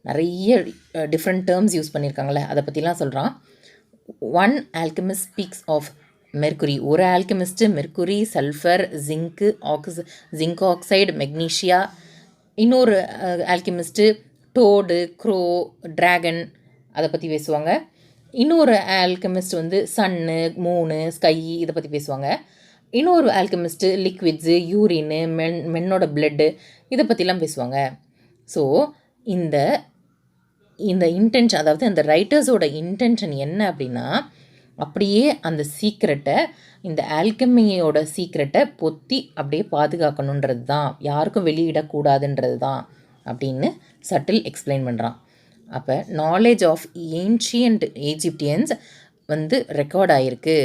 நிறைய டிஃப்ரெண்ட் டேர்ம்ஸ் யூஸ் பண்ணியிருக்காங்களே அதை பற்றிலாம் சொல்கிறான். One alchemist speaks of mercury, ஒரு alchemist mercury, sulphur, zinc oxide, magnesia. இன்னொரு ஆல்கெமிஸ்ட்டு டோடு, க்ரோ, ட்ராகன் அதை பற்றி பேசுவாங்க. இன்னொரு ஆல்கெமிஸ்ட் வந்து சன்னு, மூனு, ஸ்கை இதை பற்றி பேசுவாங்க. இன்னொரு ஆல்கெமிஸ்ட்டு லிக்விட்ஸு, யூரின்னு, மென்னோட பிளட்டு இதை பற்றிலாம் பேசுவாங்க. ஸோ இந்த இன்டென்ஷன், அதாவது அந்த ரைட்டர்ஸோட இன்டென்ஷன் என்ன அப்படின்னா, அப்படியே அந்த சீக்ரெட்டை, இந்த ஆல்கெமியோட சீக்ரெட்டை பொத்தி அப்படியே பாதுகாக்கணுன்றது தான், யாருக்கும் வெளியிடக்கூடாதுன்றது தான் அப்படின்னு சட்டில் எக்ஸ்பிளைன் பண்ணுறான். அப்போ நாலேஜ் ஆஃப் ஏன்ஷியன்ட் ஈஜிப்டியன்ஸ் வந்து ரெக்கார்ட் ஆகிருக்கு,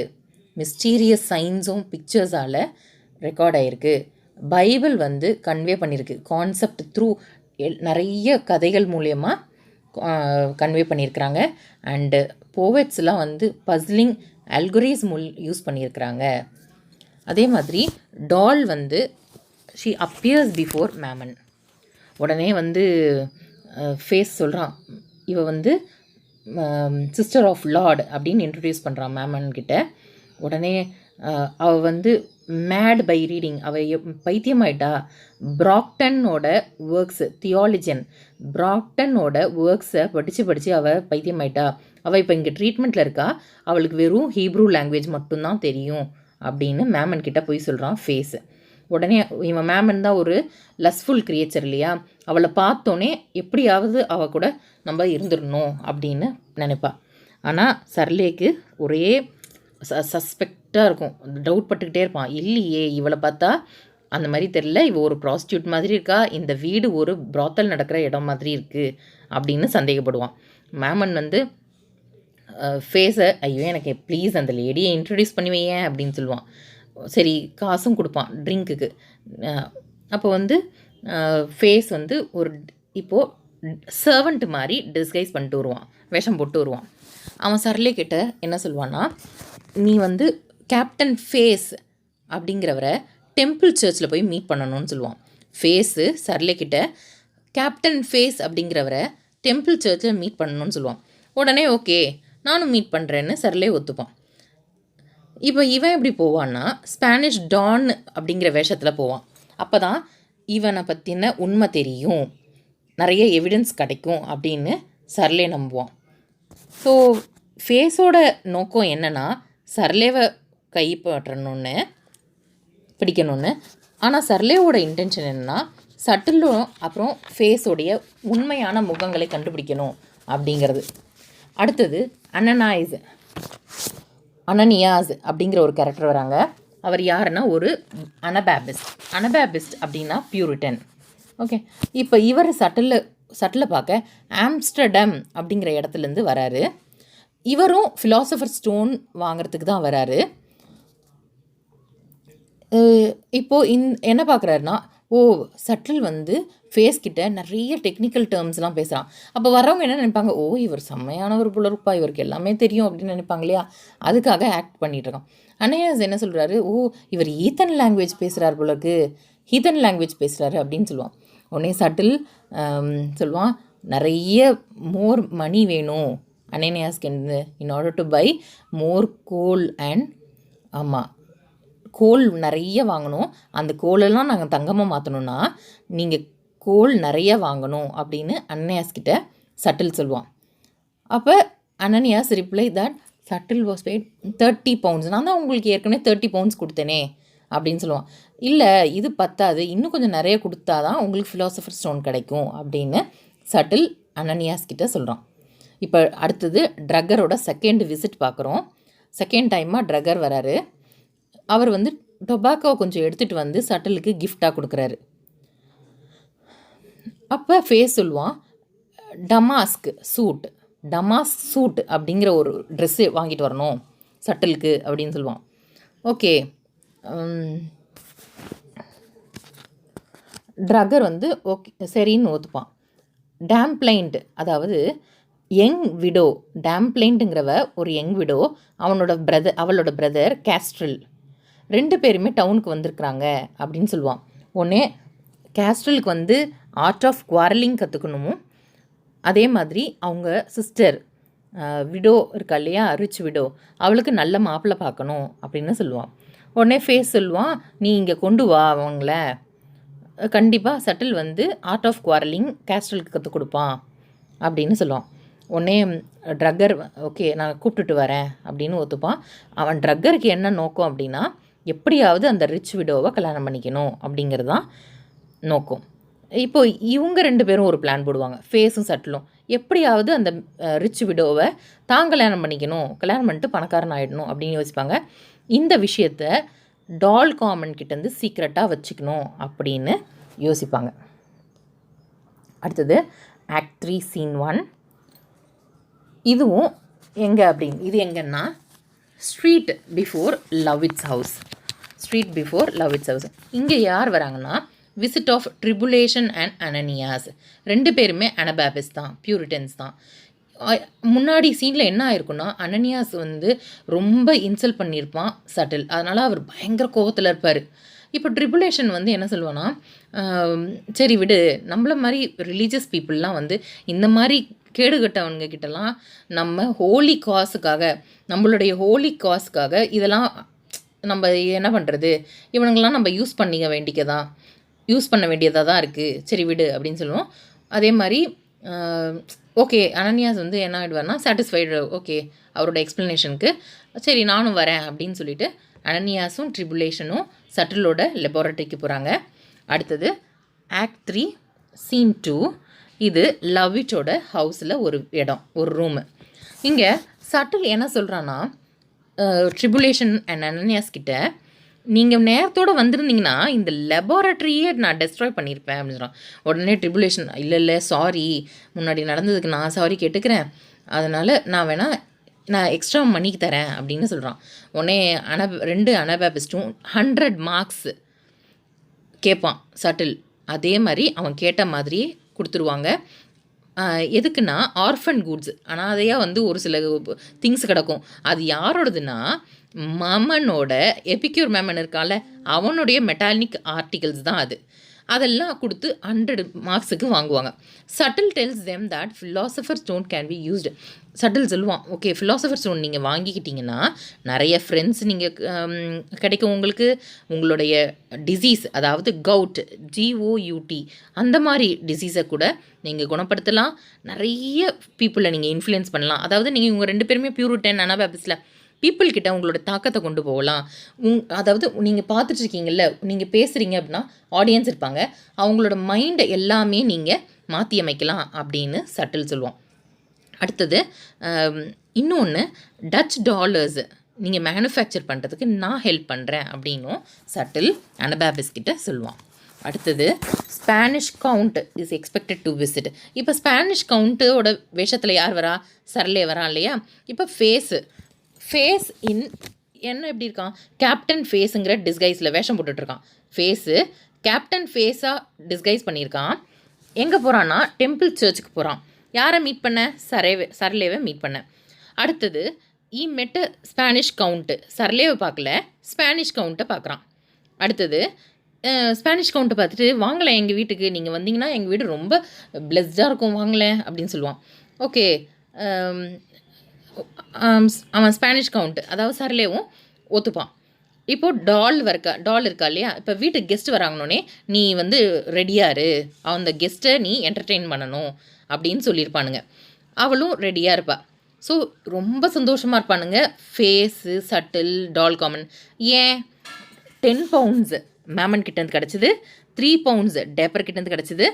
மிஸ்டீரியஸ் சைன்ஸும் பிக்சர்ஸால் ரெக்கார்ட் ஆகிருக்கு. பைபிள் வந்து கன்வே பண்ணியிருக்கு கான்செப்ட் த்ரூ நிறைய கதைகள் மூலயமா கன்வே பண்ணியிருக்கிறாங்க. அண்டு போவெட்ஸ்லாம் வந்து பஸ்லிங் அல்கோரிஸ்ம் யூஸ் பண்ணியிருக்கிறாங்க. அதே மாதிரி டால் வந்து ஷீ அப்பியர்ஸ் பிஃபோர் மேமன். உடனே வந்து ஃபேஸ் சொல்கிறான், இவ வந்து சிஸ்டர் ஆஃப் லார்ட் அப்படின்னு இன்ட்ரடியூஸ் பண்ணுறான் மேமன் கிட்ட. உடனே அவள் வந்து மேட் பை ரீடிங், அவள் பைத்தியமாயிட்டா. ப்ராக்டனோட ஒர்க்ஸு, தியாலஜன் ப்ராக்டனோட ஒர்க்ஸை படித்து அவள் பைத்தியமாயிட்டா. அவள் இப்போ இங்கே ட்ரீட்மெண்ட்டில் இருக்கா, அவளுக்கு வெறும் ஹீப்ரூ லாங்குவேஜ் மட்டும்தான் தெரியும் அப்படின்னு மேமன் கிட்ட போய் சொல்கிறான் ஃபேஸு. உடனே இவன் மேமன் தான் ஒரு லஸ்ஃபுல் கிரியேச்சர் இல்லையா, அவளை பார்த்தோன்னே எப்படியாவது அவள் கூட நம்ம இருந்துடணும் அப்படின்னு நினைப்பா. ஆனால் சர்லேக்கு ஒரே சஸ்பெக்டாக இருக்கும், டவுட் பட்டுக்கிட்டே இருப்பான். இல்லையே, இவளை பார்த்தா அந்த மாதிரி தெரில, இவ ஒரு ப்ராஸ்டியூட் மாதிரி இருக்கா, இந்த வீடு ஒரு ப்ராத்தல் நடக்கிற இடம் மாதிரி இருக்குது அப்படின்னு சந்தேகப்படுவான். மேமன் வந்து ஃபேஸை, ஐயோ எனக்கு ப்ளீஸ் அந்த லேடியை இன்ட்ரடியூஸ் பண்ணி வையேன் அப்படின்னு சொல்லுவான். சரி, காசும் கொடுப்பான் ட்ரிங்க்குக்கு. அப்போ வந்து ஃபேஸ் வந்து ஒரு இப்போது சர்வெண்ட் மாதிரி டிஸ்கைஸ் பண்ணிட்டு வருவான், வேஷம் போட்டு வருவான். அவன் சர்லே கிட்ட என்ன சொல்லுவான்னா, நீ வந்து கேப்டன் ஃபேஸ் அப்படிங்கிறவரை டெம்பிள் சர்ச்சில் போய் மீட் பண்ணணும்னு சொல்லுவான். ஃபேஸு சர்லே கிட்ட கேப்டன் ஃபேஸ் அப்படிங்கிறவரை டெம்பிள் சர்ச்சில் மீட் பண்ணணும்னு சொல்லுவான். உடனே ஓகே நானும் மீட் பண்ணுறேன்னு சர்லே ஒத்துப்பான். இப்போ இவன் எப்படி போவான்னா, ஸ்பானிஷ் டான் அப்படிங்கிற வேஷத்தில் போவான். அப்போ தான் இவனை பற்றின உண்மை தெரியும், நிறைய எவிடன்ஸ் கிடைக்கும் அப்படின்னு சர்லே நம்புவான். ஸோ ஃபேஸோட நோக்கம் என்னென்னா, சர்லேவை கைப்பற்றணுன்னு, பிடிக்கணும்னு. ஆனால் சர்லேவோட இன்டென்ஷன் என்னென்னா, சட்டிலும் அப்புறம் ஃபேஸோடைய உண்மையான முகங்களை கண்டுபிடிக்கணும் அப்படிங்கிறது. அடுத்தது அனனியாஸ் அப்படிங்கிற ஒரு கேரக்டர் வராங்க. அவர் யாருன்னா ஒரு அனபேபிஸ்ட் அப்படின்னா பியூரிட்டன். ஓகே, இப்போ இவர் சட்டில் பார்க்க ஆம்ஸ்டர்டம் அப்படிங்கிற இடத்துலேருந்து வராரு. இவரும் ஃபிலாசபர் ஸ்டோன் வாங்கிறதுக்கு தான் வராரு. இப்போது என்ன பார்க்குறாருன்னா, சட்டில் வந்து ஃபேஸ் கிட்ட நிறைய டெக்னிக்கல் டேர்ம்ஸ்லாம் பேசுகிறான். அப்போ வரவங்க என்ன நினைப்பாங்க, இவர் செம்மையானவர் போல இருப்பா, இவருக்கு எல்லாமே தெரியும் அப்படின்னு நினைப்பாங்க இல்லையா, அதுக்காக ஆக்ட் பண்ணிகிட்ருக்கான். அனனியாஸ் என்ன சொல்கிறாரு, இவர் ஹீத்தன் லாங்குவேஜ் பேசுகிறார் போலக்கு, ஹீத்தன் லாங்குவேஜ் பேசுகிறாரு அப்படின்னு சொல்லுவான். உடனே சட்டில் சொல்லுவான், நிறைய மோர் மணி வேணும் அனனியாஸ்க்கு in order to buy more coal and, ஆமாம் கோல் நிறைய வாங்கணும், அந்த கோலெல்லாம் நாங்கள் தங்கமாக மாற்றணுன்னா நீங்கள் கோல் நிறைய வாங்கணும் அப்படின்னு அனனியாஸ் கிட்ட சட்டில் சொல்லுவான். அப்போ Ananias reply that Subtle was paid 30 pounds, நான் தான் உங்களுக்கு ஏற்கனவே 30 pounds கொடுத்தேனே அப்படின்னு சொல்லுவான். இல்லை இது பத்தாது, இன்னும் கொஞ்சம் நிறைய கொடுத்தா தான் உங்களுக்கு ஃபிலாசபர் ஸ்டோன் கிடைக்கும் அப்படின்னு சட்டில் அனனியாஸ் கிட்ட சொல்கிறான். இப்போ அடுத்தது ட்ரக்கரோட செகண்ட் விசிட் பார்க்குறோம். செகண்ட் டைமாக ட்ரக்கர் வராரு. அவர் வந்து டொபாக்கோ கொஞ்சம் எடுத்துகிட்டு வந்து சட்டிலுக்கு கிஃப்டாக கொடுக்குறாரு. அப்போ ஃபேஸ் சொல்லுவான், டமாஸ்க் சூட் அப்படிங்கிற ஒரு ட்ரெஸ்ஸு வாங்கிட்டு வரணும் சட்டிலுக்கு அப்படின்னு சொல்லுவான். ஓகே, ட்ரக்கர் வந்து ஓகே சரின்னு ஒத்துப்பான். டேம்ப்ளைண்ட், அதாவது யங் விடோ, டேம்ப்ளைண்ட்டுங்கிறவ ஒரு யங் விடோ, அவளோட பிரதர் கேஸ்ட்ரில், 2 பேருமே டவுனுக்கு வந்திருக்கிறாங்க அப்படின்னு சொல்லுவான். ஒன்றே கேஸ்ட்ரலுக்கு வந்து ஆர்ட் ஆஃப் குவாரலிங் கற்றுக்கணும், அதே மாதிரி அவங்க சிஸ்டர் விடோ இருக்கா இல்லையா, ரிச் விடோ, அவளுக்கு நல்ல மாப்பிள்ளை பார்க்கணும் அப்படின்னு சொல்லுவான். உடனே ஃபேஸ் சொல்லுவான், நீ இங்கே கொண்டு வா அவங்கள, கண்டிப்பாக சட்டில் வந்து ஆர்ட் ஆஃப் குவாரலிங் கேஸ்ட்ரலுக்கு கற்றுக் கொடுப்பான் அப்படின்னு சொல்லுவான். உடனே ட்ரக்கர் ஓகே நான் கூப்பிட்டுட்டு வரேன் அப்படின்னு ஒத்துப்பான். அவன் ட்ரக்கருக்கு என்ன நோக்கம் அப்படின்னா, எப்படியாவது அந்த ரிச் விடோவை கல்யாணம் பண்ணிக்கணும் அப்படிங்கிறது தான் நோக்கம். இப்போ இவங்க 2 பேரும் ஒரு பிளான் போடுவாங்க, ஃபேஸும் சட்டிலும். எப்படியாவது அந்த ரிச் விடோவை தான் கல்யாணம் பண்ணிட்டு பணக்காரன் ஆகிடணும் அப்படின்னு யோசிப்பாங்க. இந்த விஷயத்த டால் காமன் கிட்டேருந்து சீக்ரெட்டாக வச்சுக்கணும் அப்படின்னு யோசிப்பாங்க. அடுத்தது ஆக்ட் 3 Scene 1. இதுவும் இது எங்கன்னா ஸ்ட்ரீட் பிஃபோர் லவ்விட்ஸ் ஹவுஸ். இங்கே யார் வராங்கன்னா, visit of Tribulation and Ananias. 2 பேருமே அனபாபிஸ் தான், பியூரிட்டன்ஸ் தான். முன்னாடி சீனில் என்ன ஆயிருக்குன்னா, அனனியாஸ் வந்து ரொம்ப இன்சல்ட் பண்ணியிருப்பான் சட்டில். அதனால் அவர் பயங்கர கோவத்தில் இருப்பார். இப்போ ட்ரிபுலேஷன் வந்து என்ன சொல்லுவான்னா, சரி விடு, நம்மள மாதிரி ரிலீஜியஸ் பீப்புளெலாம் வந்து இந்த மாதிரி கேடுகட்டவங்க கிட்டலாம் நம்ம ஹோலி காஸுக்காக, நம்மளுடைய ஹோலி காஸுக்காக இதெல்லாம் நம்ம என்ன பண்ணுறது, இவனுங்களாம் நம்ம யூஸ் பண்ண வேண்டியதாக தான் இருக்குது, சரி விடு அப்படின்னு சொல்லுவோம். அதே மாதிரி ஓகே, அனனியாஸ் வந்து என்ன ஆகிடுவார்னா சாட்டிஸ்ஃபைடு, ஓகே அவரோட எக்ஸ்ப்ளனேஷனுக்கு சரி நானும் வரேன் அப்படின்னு சொல்லிட்டு அனனியாஸும் ட்ரிபுலேஷனும் சட்டிலோட லெபார்ட்டரிக்கு போகிறாங்க. அடுத்தது ஆக்ட் 3 சீன் 2. இது லவ்விட்டோட ஹவுஸில் ஒரு இடம், ஒரு ரூமு. இங்கே சட்டில் என்ன சொல்கிறான்னா, ட்ரிபுலேஷன் அண்ட் அனனியாஸ் கிட்ட, நீங்கள் நேரத்தோடு வந்திருந்தீங்கன்னா இந்த லெபார்ட்டரியே நான் டெஸ்ட்ராய் பண்ணியிருப்பேன் அப்படின்னு சொல்கிறான். உடனே ட்ரிபுலேஷன், இல்லை சாரி, முன்னாடி நடந்ததுக்கு நான் சாரி கேட்டுக்கிறேன், அதனால் நான் எக்ஸ்ட்ரா மணிக்கு தரேன் அப்படின்னு சொல்கிறான். உடனே 2 அனபாபிஸ்ட்டும் 100 மார்க்ஸ் கேட்பான் சட்டில். அதே மாதிரி அவன் கேட்ட மாதிரியே கொடுத்துருவாங்க. எதுக்குன்னா ஆர்ஃபன் குட்ஸ், அனாதையாக வந்து ஒரு சில திங்ஸ் கிடக்கும். அது யாரோடதுன்னா மமனோட, எபிக்யூர் மேமன் இருக்கால, அவனுடைய மெட்டாலிக் ஆர்டிகல்ஸ் தான் அது. அதெல்லாம் கொடுத்து 100 மார்க்ஸுக்கு வாங்குவாங்க. Subtle tells them that philosopher stone can be used. Subtle சொல்லுவான், ஓகே ஃபிலாசபர் ஸ்டோன் நீங்கள் வாங்கிக்கிட்டிங்கன்னா நிறைய ஃப்ரெண்ட்ஸ் நீங்கள் கிடைக்கும் உங்களுக்கு. உங்களுடைய டிசீஸ், அதாவது கவுட், GOUT, அந்த மாதிரி டிசீஸை கூட நீங்கள் குணப்படுத்தலாம். நிறைய பீப்புளை நீங்கள் இன்ஃப்ளூயன்ஸ் பண்ணலாம். அதாவது நீங்கள் இவங்க 2 பேருமே பியூரிட்டன் அனபாபிஸில் பீப்புள்கிட்ட உங்களோட தாக்கத்தை கொண்டு போகலாம். அதாவது நீங்கள் பார்த்துட்ருக்கீங்கல்ல, நீங்கள் பேசுகிறீங்க அப்படின்னா ஆடியன்ஸ் இருப்பாங்க, அவங்களோட மைண்டை எல்லாமே நீங்கள் மாற்றி அமைக்கலாம் அப்படின்னு சட்டில் சொல்லுவோம். அடுத்தது இன்னொன்று, டச் டாலர்ஸ் நீங்கள் மேனுஃபேக்சர் பண்ணுறதுக்கு நான் ஹெல்ப் பண்ணுறேன் அப்படின்னும் சட்டில் அனபாபிஸ் கிட்ட சொல்லுவான். அடுத்தது Spanish count is expected to visit. இப்போ ஸ்பானிஷ் கவுண்ட்டோட வேஷத்தில் யார் வரா, சரலே வரா இல்லையா. இப்போ ஃபேஸ் என்ன எப்படி இருக்கான், கேப்டன் ஃபேஸுங்கிற டிஸ்கைஸில் வேஷம் போட்டுட்ருக்கான். ஃபேஸு கேப்டன் ஃபேஸாக டிஸ்கைஸ் பண்ணியிருக்கான். எங்கே போகிறான்னா டெம்பிள் சர்ச்சுக்கு போகிறான். யாரை மீட் பண்ண, சரலேவை மீட் பண்ண. அடுத்தது மெட்ட ஸ்பானிஷ் கவுண்ட்டு, சரலேவை பார்க்கல, ஸ்பானிஷ் கவுண்ட்டை பார்க்குறான். அடுத்தது ஸ்பானிஷ் கவுண்ட்டை பார்த்துட்டு, வாங்கலை எங்கள் வீட்டுக்கு, நீங்கள் வந்தீங்கன்னா எங்கள் வீடு ரொம்ப பிளெஸ்டாக இருக்கும், வாங்கலை அப்படின்னு சொல்லுவான். ஓகே, அவன் ஸ்பானிஷ் கவுண்ட்டு, அதாவது சரலேவும் ஒத்துப்பான். இப்போது டால் இருக்கா இல்லையா, இப்போ வீட்டுக்கு கெஸ்ட் வராங்கன்னே நீ வந்து ரெடியாரு, அந்த கெஸ்ட்டை நீ என்டர்டெயின் பண்ணணும் அப்படின்னு சொல்லியிருப்பானுங்க. அவளும் ரெடியாக இருப்பாள். ஸோ ரொம்ப சந்தோஷமாக இருப்பானுங்க ஃபேஸு, சட்டில், டால் காமன். ஏன் 10 பவுண்ட்ஸ் மேமன் கிட்டேருந்து கிடச்சிது, 3 பவுண்ட்ஸ் டேப்பர் கிட்டேருந்து கிடச்சிது,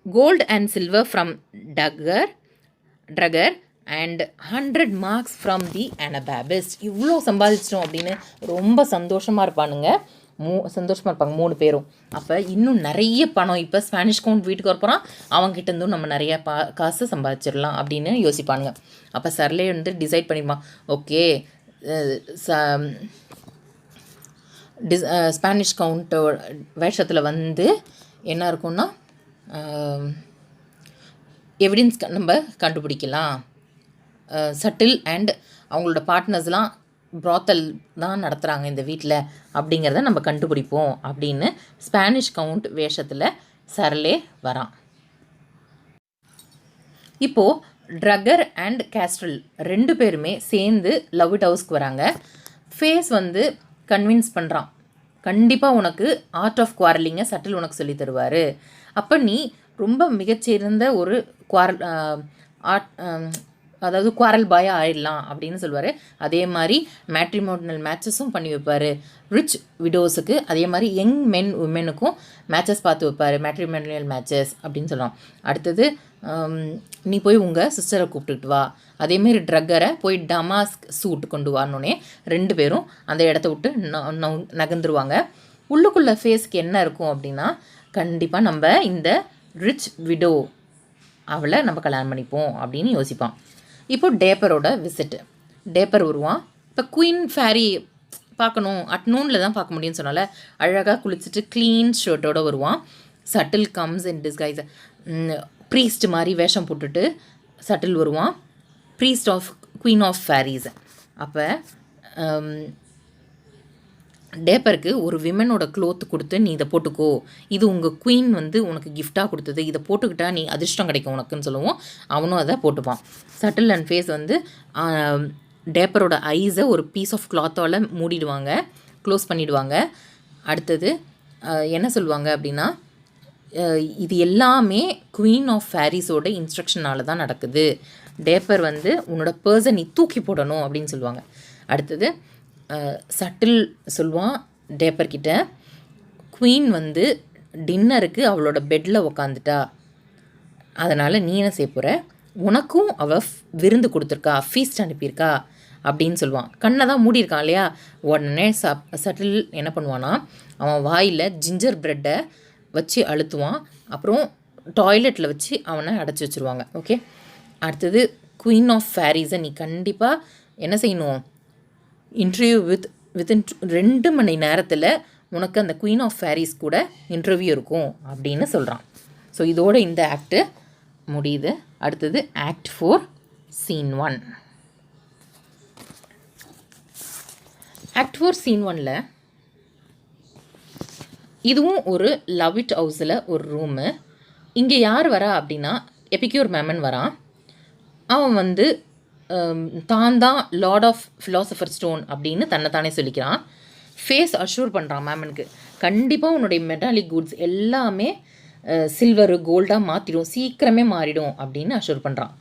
gold and silver from Drugger and 100 marks from the Anabaptist. இவ்வளோ சம்பாதிச்சிட்டோம் அப்படின்னு ரொம்ப சந்தோஷமாக இருப்பானுங்க. சந்தோஷமாக இருப்பாங்க 3 பேரும். அப்போ இன்னும் நிறைய பணம், இப்போ ஸ்பானிஷ் கவுண்ட் வீட்டுக்கு வரப்போகிறான், அவங்ககிட்டேருந்தும் நம்ம நிறைய காசு சம்பாதிச்சிடலாம் அப்படின்னு யோசிப்பானுங்க. அப்போ சரலே வந்து டிசைட் பண்ணிப்பான், ஓகே ஸ்பானிஷ் கவுண்ட்டோ வேஷத்தில் வந்து என்ன இருக்குன்னா எவிடன்ஸ் நம்ம கண்டுபிடிக்கலாம். சட்டில் அண்ட் அவங்களோட பார்ட்னர்ஸ்லாம் ப்ராத்தல் தான் நடத்துகிறாங்க இந்த வீட்டில் அப்படிங்கிறத நம்ம கண்டுபிடிப்போம் அப்படின்னு ஸ்பானிஷ் கவுண்ட் வேஷத்தில் சரலே வரான். இப்போது ட்ரகர் அண்ட் கேஸ்ட்ரல் 2 பேருமே சேர்ந்து லவ்விட் ஹவுஸ்க்கு வராங்க. ஃபேஸ் வந்து கன்வின்ஸ் பண்ணுறான், கண்டிப்பாக உனக்கு ஆர்ட் ஆஃப் குவாரலிங்கை சட்டில் உனக்கு சொல்லி தருவார், அப்போ நீ ரொம்ப மிகச்சிறந்த ஒரு அதாவது குவாரல் பாயாக ஆயிடலாம் அப்படின்னு சொல்லுவார். அதே மாதிரி மேட்ரிமோனல் மேட்சஸும் பண்ணி வைப்பார். ரிச் விடோஸுக்கு அதே மாதிரி யங் உமெனுக்கும் மேட்சஸ் பார்த்து வைப்பார், மேட்ரிமோனியல் மேட்சஸ் அப்படின்னு சொல்லலாம். அடுத்தது நீ போய் உங்கள் சிஸ்டரை கூப்பிட்டுட்டு வா, அதேமாரி ட்ரக்கரை போய் டமாஸ்க் சூட் கொண்டு வானோடனே 2 பேரும் அந்த இடத்த விட்டு நகர்ந்துருவாங்க. உள்ளுக்குள்ளே ஃபேஸ்க்கு என்ன இருக்கும் அப்படின்னா, கண்டிப்பாக நம்ம இந்த ரிச் விடோ அவளை நம்ம கல்யாணம் பண்ணிப்போம் அப்படின்னு யோசிப்பான். இப்போது டேப்பரோட விசிட்டு, டேப்பர் வருவான். இப்போ குயின் ஃபேரி பார்க்கணும், அட்நூனில் தான் பார்க்க முடியும்னு சொன்னால அழகாக குளிச்சுட்டு க்ளீன் ஷர்ட்டோடு வருவான். Subtle comes in disguise. Priest மாதிரி வேஷம் போட்டுட்டு சட்டில் வருவான், priest of queen of fairies. அப்போ டேப்பருக்கு ஒரு விமனோட க்ளோத் கொடுத்து நீ இதை போட்டுக்கோ, இது உங்கள் குவீன் வந்து உனக்கு கிஃப்டாக கொடுத்தது, இதை போட்டுக்கிட்டா நீ அதிர்ஷ்டம் கிடைக்கும் உனக்குன்னு சொல்லுவோம். அவனும் அதை போட்டுப்பான். சட்டில் அண்ட் ஃபேஸ் வந்து டேப்பரோட ஐஸை ஒரு பீஸ் ஆஃப் கிளாத்தால் மூடிடுவாங்க, க்ளோஸ் பண்ணிவிடுவாங்க. அடுத்தது என்ன சொல்லுவாங்க அப்படின்னா, இது எல்லாமே குவீன் ஆஃப் ஃபேரிஸோட இன்ஸ்ட்ரக்ஷனால் தான் நடக்குது. டேப்பர் வந்து உன்னோட பர்ஸை நீ தூக்கி போடணும் அப்படின்னு சொல்லுவாங்க. அடுத்தது சட்டில் சொல்லுவான் டேப்பர்கிட்ட, குவீன் வந்து டின்னருக்கு அவளோட பெட்டில் உக்காந்துட்டா, அதனால் நீ என்ன செய்ய போகிற, உனக்கும் அவள் விருந்து கொடுத்துருக்கா, ஃபீஸ்ட் அனுப்பியிருக்கா அப்படின்னு சொல்லுவான். கண்ணை தான் மூடியிருக்கான் இல்லையா. உடனே சட்டில் என்ன பண்ணுவான்னா, அவன் வாயில் ஜிஞ்சர் ப்ரெட்டை வச்சு அழுத்துவான். அப்புறம் டாய்லெட்டில் வச்சு அவனை அடைச்சி வச்சுருவாங்க. ஓகே. அடுத்தது குவீன் ஆஃப் ஃபேரீஸை நீ கண்டிப்பாக என்ன செய்யணும், இன்டர்வியூ வித்தின் 2 மணி நேரத்தில் உனக்கு அந்த குவீன் ஆஃப் ஃபேரீஸ் கூட இன்டர்வியூ இருக்கும் அப்படின்னு சொல்கிறான். ஸோ இதோட இந்த ஆக்டு முடியுது. அடுத்தது ஆக்ட் 4 சீன் 1. ஆக்ட் 4 சீன் 1ல் இதுவும் ஒரு லவ் இட் ஹவுஸில் ஒரு ரூமு. இங்கே யார் வரா அப்படின்னா எபிக்யூர் மேமன் வரான். அவன் வந்து தான் தான் லார்ட் ஆஃப் ஃபிலாசபர் ஸ்டோன் அப்படின்னு தன்னைத்தானே சொல்லிக்கிறான். ஃபேஸ் அஷ்யூர் பண்ணுறான் மேமனுக்கு, கண்டிப்பாக உன்னுடைய மெட்டாலிக் குட்ஸ் எல்லாமே சில்வரு கோல்டாக மாற்றிடும், சீக்கிரமே மாறிடும் அப்படின்னு அஷ்யூர் பண்ணுறான்.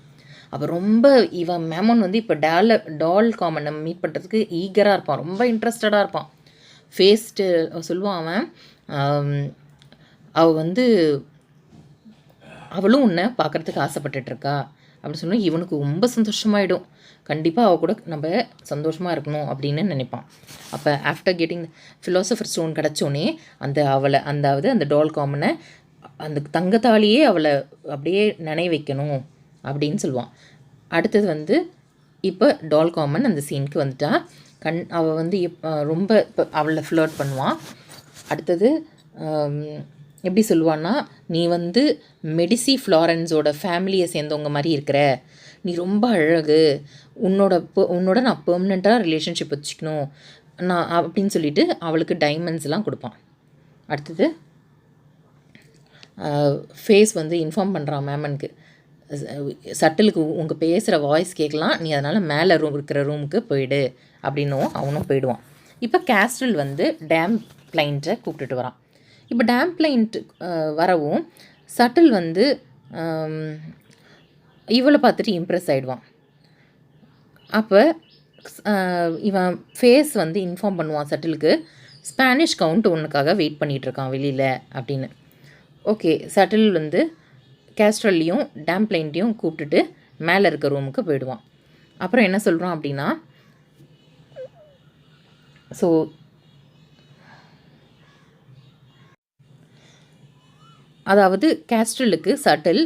அப்போ ரொம்ப இவன் மேமன் வந்து இப்போ டால் காமனை மீட் பண்ணுறதுக்கு ஈகராக இருப்பான், ரொம்ப இன்ட்ரெஸ்டடாக இருப்பான். ஃபேஸ்ட்டு சொல்லுவான் அவன், அவள் வந்து அவளும் உன்னை பார்க்குறதுக்கு ஆசைப்பட்டுட்ருக்கா அப்படின்னு சொன்னால் இவனுக்கு ரொம்ப சந்தோஷமாயிடும். கண்டிப்பாக அவள் கூட நம்ம சந்தோஷமாக இருக்கணும் அப்படின்னு நினைப்பான். அப்போ ஆஃப்டர் கெட்டிங் ஃபிலாசபர் ஸ்டோன் கிடச்சோன்னே அந்த டால் காமனை அந்த தங்கத்தாலேயே அவளை அப்படியே நினை வைக்கணும் அப்படின்னு சொல்லுவான். அடுத்தது வந்து இப்போ டால் காமன் அந்த சீனுக்கு வந்துட்டா. அவள் வந்து ரொம்ப இப்போ அவளை ஃப்ளர்ட் பண்ணுவான். அடுத்தது எப்படி சொல்லுவான்னா, நீ வந்து மெடிசி ஃப்ளாரன்ஸோட ஃபேமிலியை சேர்ந்தவங்க மாதிரி இருக்கிற, நீ ரொம்ப அழகு, உன்னோட நான் பெர்மனெண்ட்டாக ரிலேஷன்ஷிப் வச்சுக்கணும் நான் அப்படின்னு சொல்லிட்டு அவளுக்கு டைமண்ட்ஸ்லாம் கொடுப்பான். அடுத்தது ஃபேஸ் வந்து இன்ஃபார்ம் பண்ணுறான் மேமனுக்கு, சட்டிலுக்கு உங்கள் பேசுகிற வாய்ஸ் கேட்கலாம், நீ அதனால் மேலே இருக்கிற ரூமுக்கு போயிடு அப்படின்னும் அவனும் போயிடுவான். இப்போ கேஸ்ட்ரல் வந்து டேம் பிளைண்ட்டை கூப்பிட்டுட்டு வரான். இப்போ டேம் பிளைண்ட் வரவும் சட்டில் வந்து இவளை பார்த்துட்டு இம்ப்ரெஸ் ஆகிடுவான். அப்போ இவன் ஃபேஸ் வந்து இன்ஃபார்ம் பண்ணுவான் சட்டிலுக்கு, ஸ்பானிஷ் கவுண்ட் உனக்காக வெயிட் பண்ணிகிட்ருக்கான் வெளியில் அப்படின்னு. ஓகே, சட்டில் வந்து கேஸ்ட்ரல்லையும் டேம் பிளைண்ட்டையும் கூப்பிட்டுட்டு மேலே இருக்க ரூமுக்கு போயிடுவான். அப்புறம் என்ன சொல்கிறான் அப்படின்னா, ஸோ அதாவது கேஸ்ட்ரலுக்கு சட்டில்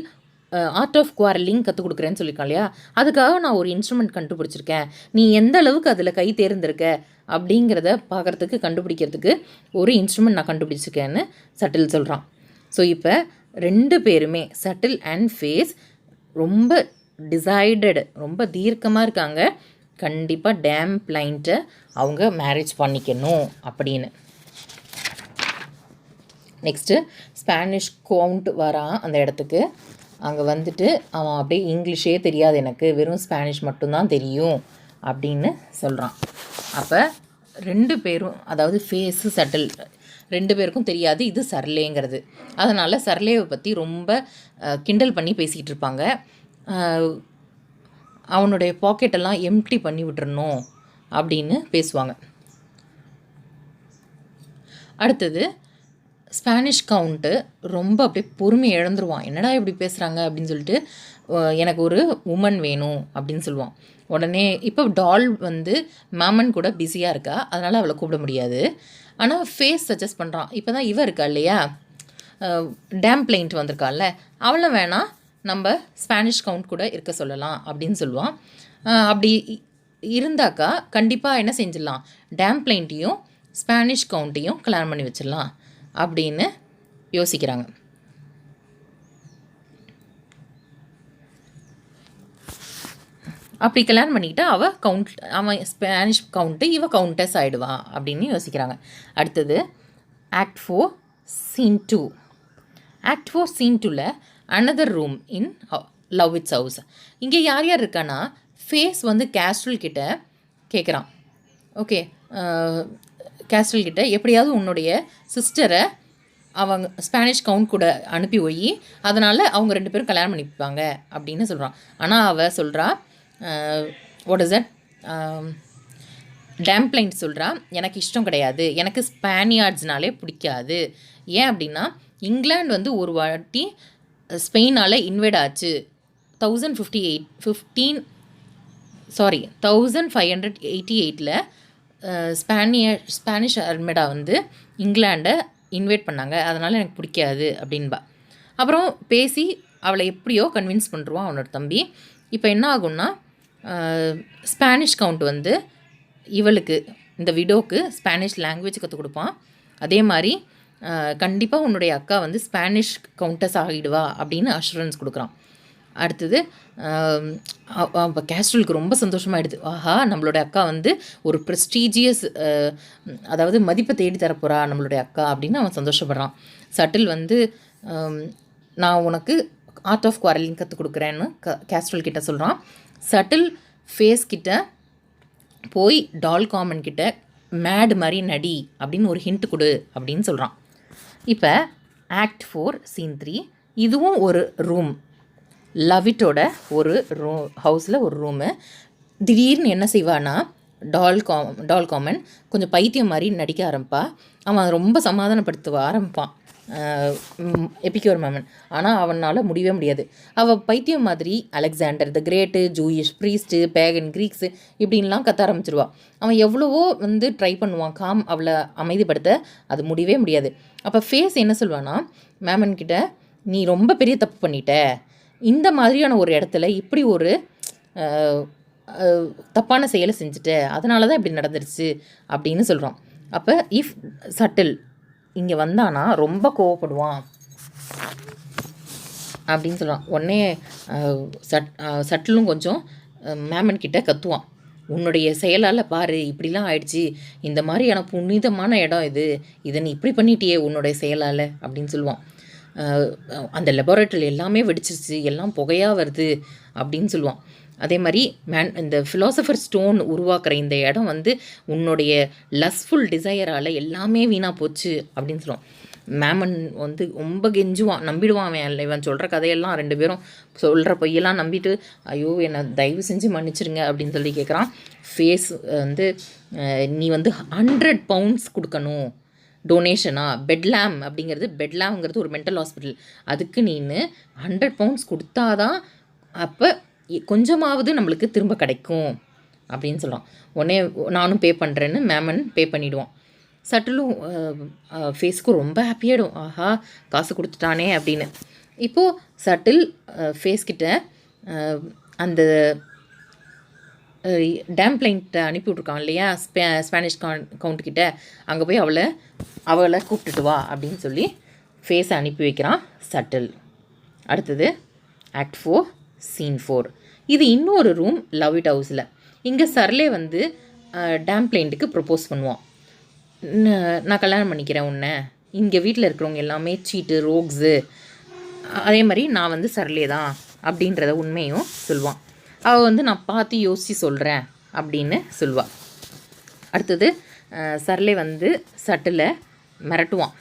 ஆர்ட் ஆஃப் குவாரலிங் கற்றுக் கொடுக்குறேன்னு சொல்லியிருக்கான் இல்லையா, அதுக்காக நான் ஒரு இன்ஸ்ட்ருமெண்ட் கண்டுபிடிச்சிருக்கேன், நீ எந்த அளவுக்கு அதில் கை தேர்ந்திருக்க அப்படிங்கிறத பார்க்குறதுக்கு கண்டுபிடிக்கிறதுக்கு ஒரு இன்ஸ்ட்ருமெண்ட் நான் கண்டுபிடிச்சிருக்கேன்னு சட்டில் சொல்கிறான். ஸோ இப்போ 2 பேருமே சட்டில் அண்ட் ஃபேஸ் ரொம்ப டிசைடட், ரொம்ப தீர்க்கமாக இருக்காங்க, கண்டிப்பாக டேம் பிளைண்ட்டை அவங்க மேரேஜ் பண்ணிக்கணும் அப்படின்னு. நெக்ஸ்ட்டு ஸ்பானிஷ் கவுண்ட் வரான் அந்த இடத்துக்கு. அங்கே வந்துட்டு அவன் அப்படியே இங்கிலீஷே தெரியாது எனக்கு, வெறும் ஸ்பானிஷ் மட்டும்தான் தெரியும் அப்படின்னு சொல்கிறான். அப்போ 2 பேரும், அதாவது ஃபேஸு சட்டில் 2 பேருக்கும் தெரியாது இது சர்லேங்கிறது. அதனால் சர்லேவை பற்றி ரொம்ப கிண்டல் பண்ணி பேசிக்கிட்டு இருப்பாங்க. அவனுடைய பாக்கெட்டெல்லாம் எம்டி பண்ணி விட்டுறணும் அப்படின்னு பேசுவாங்க. அடுத்தது ஸ்பானிஷ் கவுண்ட்டு ரொம்ப அப்படியே பொறுமை இழந்துருவான், என்னடா இப்படி பேசுகிறாங்க அப்படின்னு சொல்லிட்டு, எனக்கு ஒரு உமன் வேணும் அப்படின்னு சொல்லுவான். உடனே இப்போ டால் வந்து மேமன் கூட பிஸியாக இருக்கா, அதனால் அவளை கூப்பிட முடியாது. ஆனால் ஃபேஸ் சஜஸ்ட் பண்ணுறான், இப்போ தான் இவ இருக்கா இல்லையா டேம் பிளைண்ட் வந்திருக்காள்ல, அவளை வேணால் நம்ம ஸ்பானிஷ் கவுண்ட் கூட இருக்க சொல்லலாம் அப்படின்னு சொல்லுவான். அப்படி இருந்தாக்கா கண்டிப்பாக என்ன செஞ்சிடலாம், டேம்ப்ளைன்ட்டையும் ஸ்பானிஷ் கவுண்ட்டையும் கல்யாணம் பண்ணி வச்சிடலாம் அப்படின்னு யோசிக்கிறாங்க. அப்படி கல்யாணம் பண்ணிக்கிட்டு அவன் ஸ்பானிஷ் கவுண்ட்டு, இவ கவுண்டஸ் ஆகிடுவா அப்படின்னு யோசிக்கிறாங்க. அடுத்தது ஆக்ட் 4 சீன் 2. ஆக்ட் 4 சீன் 2ல் அனதர் ரூம் இன் லவ்விட்ஸ் ஹவுஸ். இங்கே யார் யார் இருக்கான்னா, ஃபேஸ் வந்து கேஸ்ட்ரல் கிட்ட கேட்குறான். ஓகே, கேஸ்ட்ரல் கிட்ட எப்படியாவது உன்னுடைய சிஸ்டரை அவங்க ஸ்பானிஷ் கவுண்ட் கூட அனுப்பி போய் அதனால் அவங்க 2 பேரும் கல்யாணம் பண்ணிப்பாங்க அப்படின்னு சொல்கிறான். ஆனால் அவள் சொல்கிறா, வாட் இஸ் தட், டேம்ப்ளைன்ட் சொல்கிறா, எனக்கு இஷ்டம் கிடையாது, எனக்கு ஸ்பானியார்ட்ஸ்னாலே பிடிக்காது. ஏன் அப்படின்னா இங்கிலாந்து வந்து ஒரு வாட்டி ஸ்பெயினால் இன்வைட் ஆச்சு 1588ல் ஸ்பானிஷ் அர்மேடா வந்து இங்கிலாண்டை இன்வைட் பண்ணாங்க, அதனால் எனக்கு பிடிக்காது அப்படின்பா. அப்புறம் பேசி அவளை எப்படியோ கன்வின்ஸ் பண்ணுறான் அவனோட தம்பி. இப்போ என்ன ஆகும்னா, ஸ்பானிஷ் கவுண்ட் வந்து இவளுக்கு, இந்த விடோக்கு ஸ்பானிஷ் லாங்குவேஜ் கற்றுக் கொடுப்பான். அதே மாதிரி கண்டிப்பாக உன்னுடைய அக்கா வந்து ஸ்பானிஷ் கவுண்டஸ் ஆகிடுவா அப்படின்னு அஷூரன்ஸ் கொடுக்குறான். அடுத்தது இப்போ கேஸ்ட்ரலுக்கு ரொம்ப சந்தோஷமாகிடுது. ஆஹா, நம்மளோட அக்கா வந்து ஒரு ப்ரெஸ்டீஜியஸ், அதாவது மதிப்பை தேடி தரப்போகிறா நம்மளுடைய அக்கா அப்படின்னு அவன் சந்தோஷப்படுறான். சட்டில் வந்து நான் உனக்கு ஆர்ட் ஆஃப் குவாரலிங் கற்றுக் கொடுக்குறேன்னு கேஸ்ட்ரல் கிட்ட சொல்கிறான். சட்டில் ஃபேஸ் கிட்ட போய் டால் காமன் கிட்ட மேடு மாதிரி நடி அப்படின்னு ஒரு ஹிண்ட் கொடு அப்படின்னு சொல்கிறான். இப்போ ஆக்ட் 4 சீன் 3, இதுவும் ஒரு ரூம், லவ்விட்டோட ஒரு ஹவுஸில் ஒரு ரூமு. திடீர்னு என்ன செய்வான்னா, டால் காமன் கொஞ்சம் பைத்தியம் மாதிரி நடிக்க ஆரம்பிப்பா. அவன் ரொம்ப சமாதானப்படுத்த ஆரம்பிப்பான் எபிக்யூர் மேமன். ஆனால் அவனால் முடியவே முடியாது. அவள் பைத்தியம் மாதிரி Alexander the Great, Jewish priest, pagan, Greeks இப்படின்லாம் கத்த ஆரம்பிச்சிருவா. அவன் எவ்வளவோ வந்து ட்ரை பண்ணுவான் அவளை அமைதிப்படுத்த, அது முடியவே முடியாது. அப்போ ஃபேஸ் என்ன சொல்வான்னா, மேமன் கிட்ட, நீ ரொம்ப பெரிய தப்பு பண்ணிட்ட, இந்த மாதிரியான ஒரு இடத்துல இப்படி ஒரு தப்பான செயலை செஞ்சுட்ட, அதனால தான் இப்படி நடந்துருச்சு அப்படின்னு சொல்கிறான். அப்போ இஃப் சட்டில் இங்கே வந்தானா ரொம்ப கோவப்படுவான் அப்படின்னு சொல்கிறான். உடனே சட்டிலும் கொஞ்சம் மேமன் கிட்ட கத்துவான், உன்னுடைய செயலால் பாரு இப்படிலாம் ஆயிடுச்சு, இந்த மாதிரியான புனிதமான இடம் இதை நீ இப்படி பண்ணிட்டியே உன்னுடைய செயலால் அப்படின்னு சொல்லுவான். அந்த லெபார்ட்டரியில் எல்லாமே வெடிச்சிருச்சு, எல்லாம் புகையாக வருது அப்படின்னு சொல்லுவான். அதே மாதிரி இந்த ஃபிலாசபர் ஸ்டோன் உருவாக்குற இந்த இடம் வந்து உன்னுடைய லஸ்ஃபுல் டிசையரால் எல்லாமே வீணாக போச்சு அப்படின்னு சொல்லுவான். மேமன் வந்து ரொம்ப கெஞ்சுவான், நம்பிடுவான். இவன் சொல்கிற கதையெல்லாம் 2 பேரும் சொல்கிற பொய்யெல்லாம் நம்பிட்டு, ஐயோ என்னை தயவு செஞ்சு மன்னிச்சிருங்க அப்படின்னு சொல்லி கேட்குறான். ஃபேஸ் வந்து, நீ வந்து 100 பவுண்ட்ஸ் கொடுக்கணும் டொனேஷனா, பெட்லாம் அப்படிங்கிறது, பெட்லாம்ங்கிறது ஒரு மென்டல் ஹாஸ்பிட்டல், அதுக்கு நீன்னு 100 பவுண்ட்ஸ் கொடுத்தாதான் அப்போ கொஞ்சமாவது நம்மளுக்கு திரும்ப கிடைக்கும் அப்படின்னு சொல்கிறான். உடனே நானும் பே பண்ணுறேன்னு மேமன் பே பண்ணிவிடுவான். சட்டிலும் ஃபேஸ்க்கு ரொம்ப ஹாப்பியாகிடும், ஆஹா காசு கொடுத்துட்டானே அப்படின்னு. இப்போது சட்டில் ஃபேஸ்கிட்ட அந்த டேம்ப்ளைன்ட்டை அனுப்பி விட்ருக்கான் இல்லையா, ஸ்பானிஷ் கவுண்ட்கிட்ட, அங்கே போய் அவளை கூப்பிட்டுட்டு வா அப்படின்னு சொல்லி ஃபேஸை அனுப்பி வைக்கிறான் சட்டில். அடுத்தது ஆக்ட் 4 சீன் 4, இது இன்னொரு ரூம் லவ்விட் ஹவுஸில். இங்கே சர்லே வந்து டேம்ப்ளைன்ட்டுக்கு ப்ரப்போஸ் பண்ணுவான், நான் கல்யாணம் பண்ணிக்கிறேன் உன்னை, இங்கே வீட்டில் இருக்கிறவங்க எல்லாமே சீட்டு ரோக்ஸு, அதே மாதிரி நான் வந்து சர்லே தான் அப்படின்றத உண்மையும் சொல்லுவான். அவள் வந்து நான் பார்த்து யோசித்து சொல்கிறேன் அப்படின்னு சொல்லுவாள். அடுத்தது சர்லே வந்து சட்டில் மிரட்டுவான்.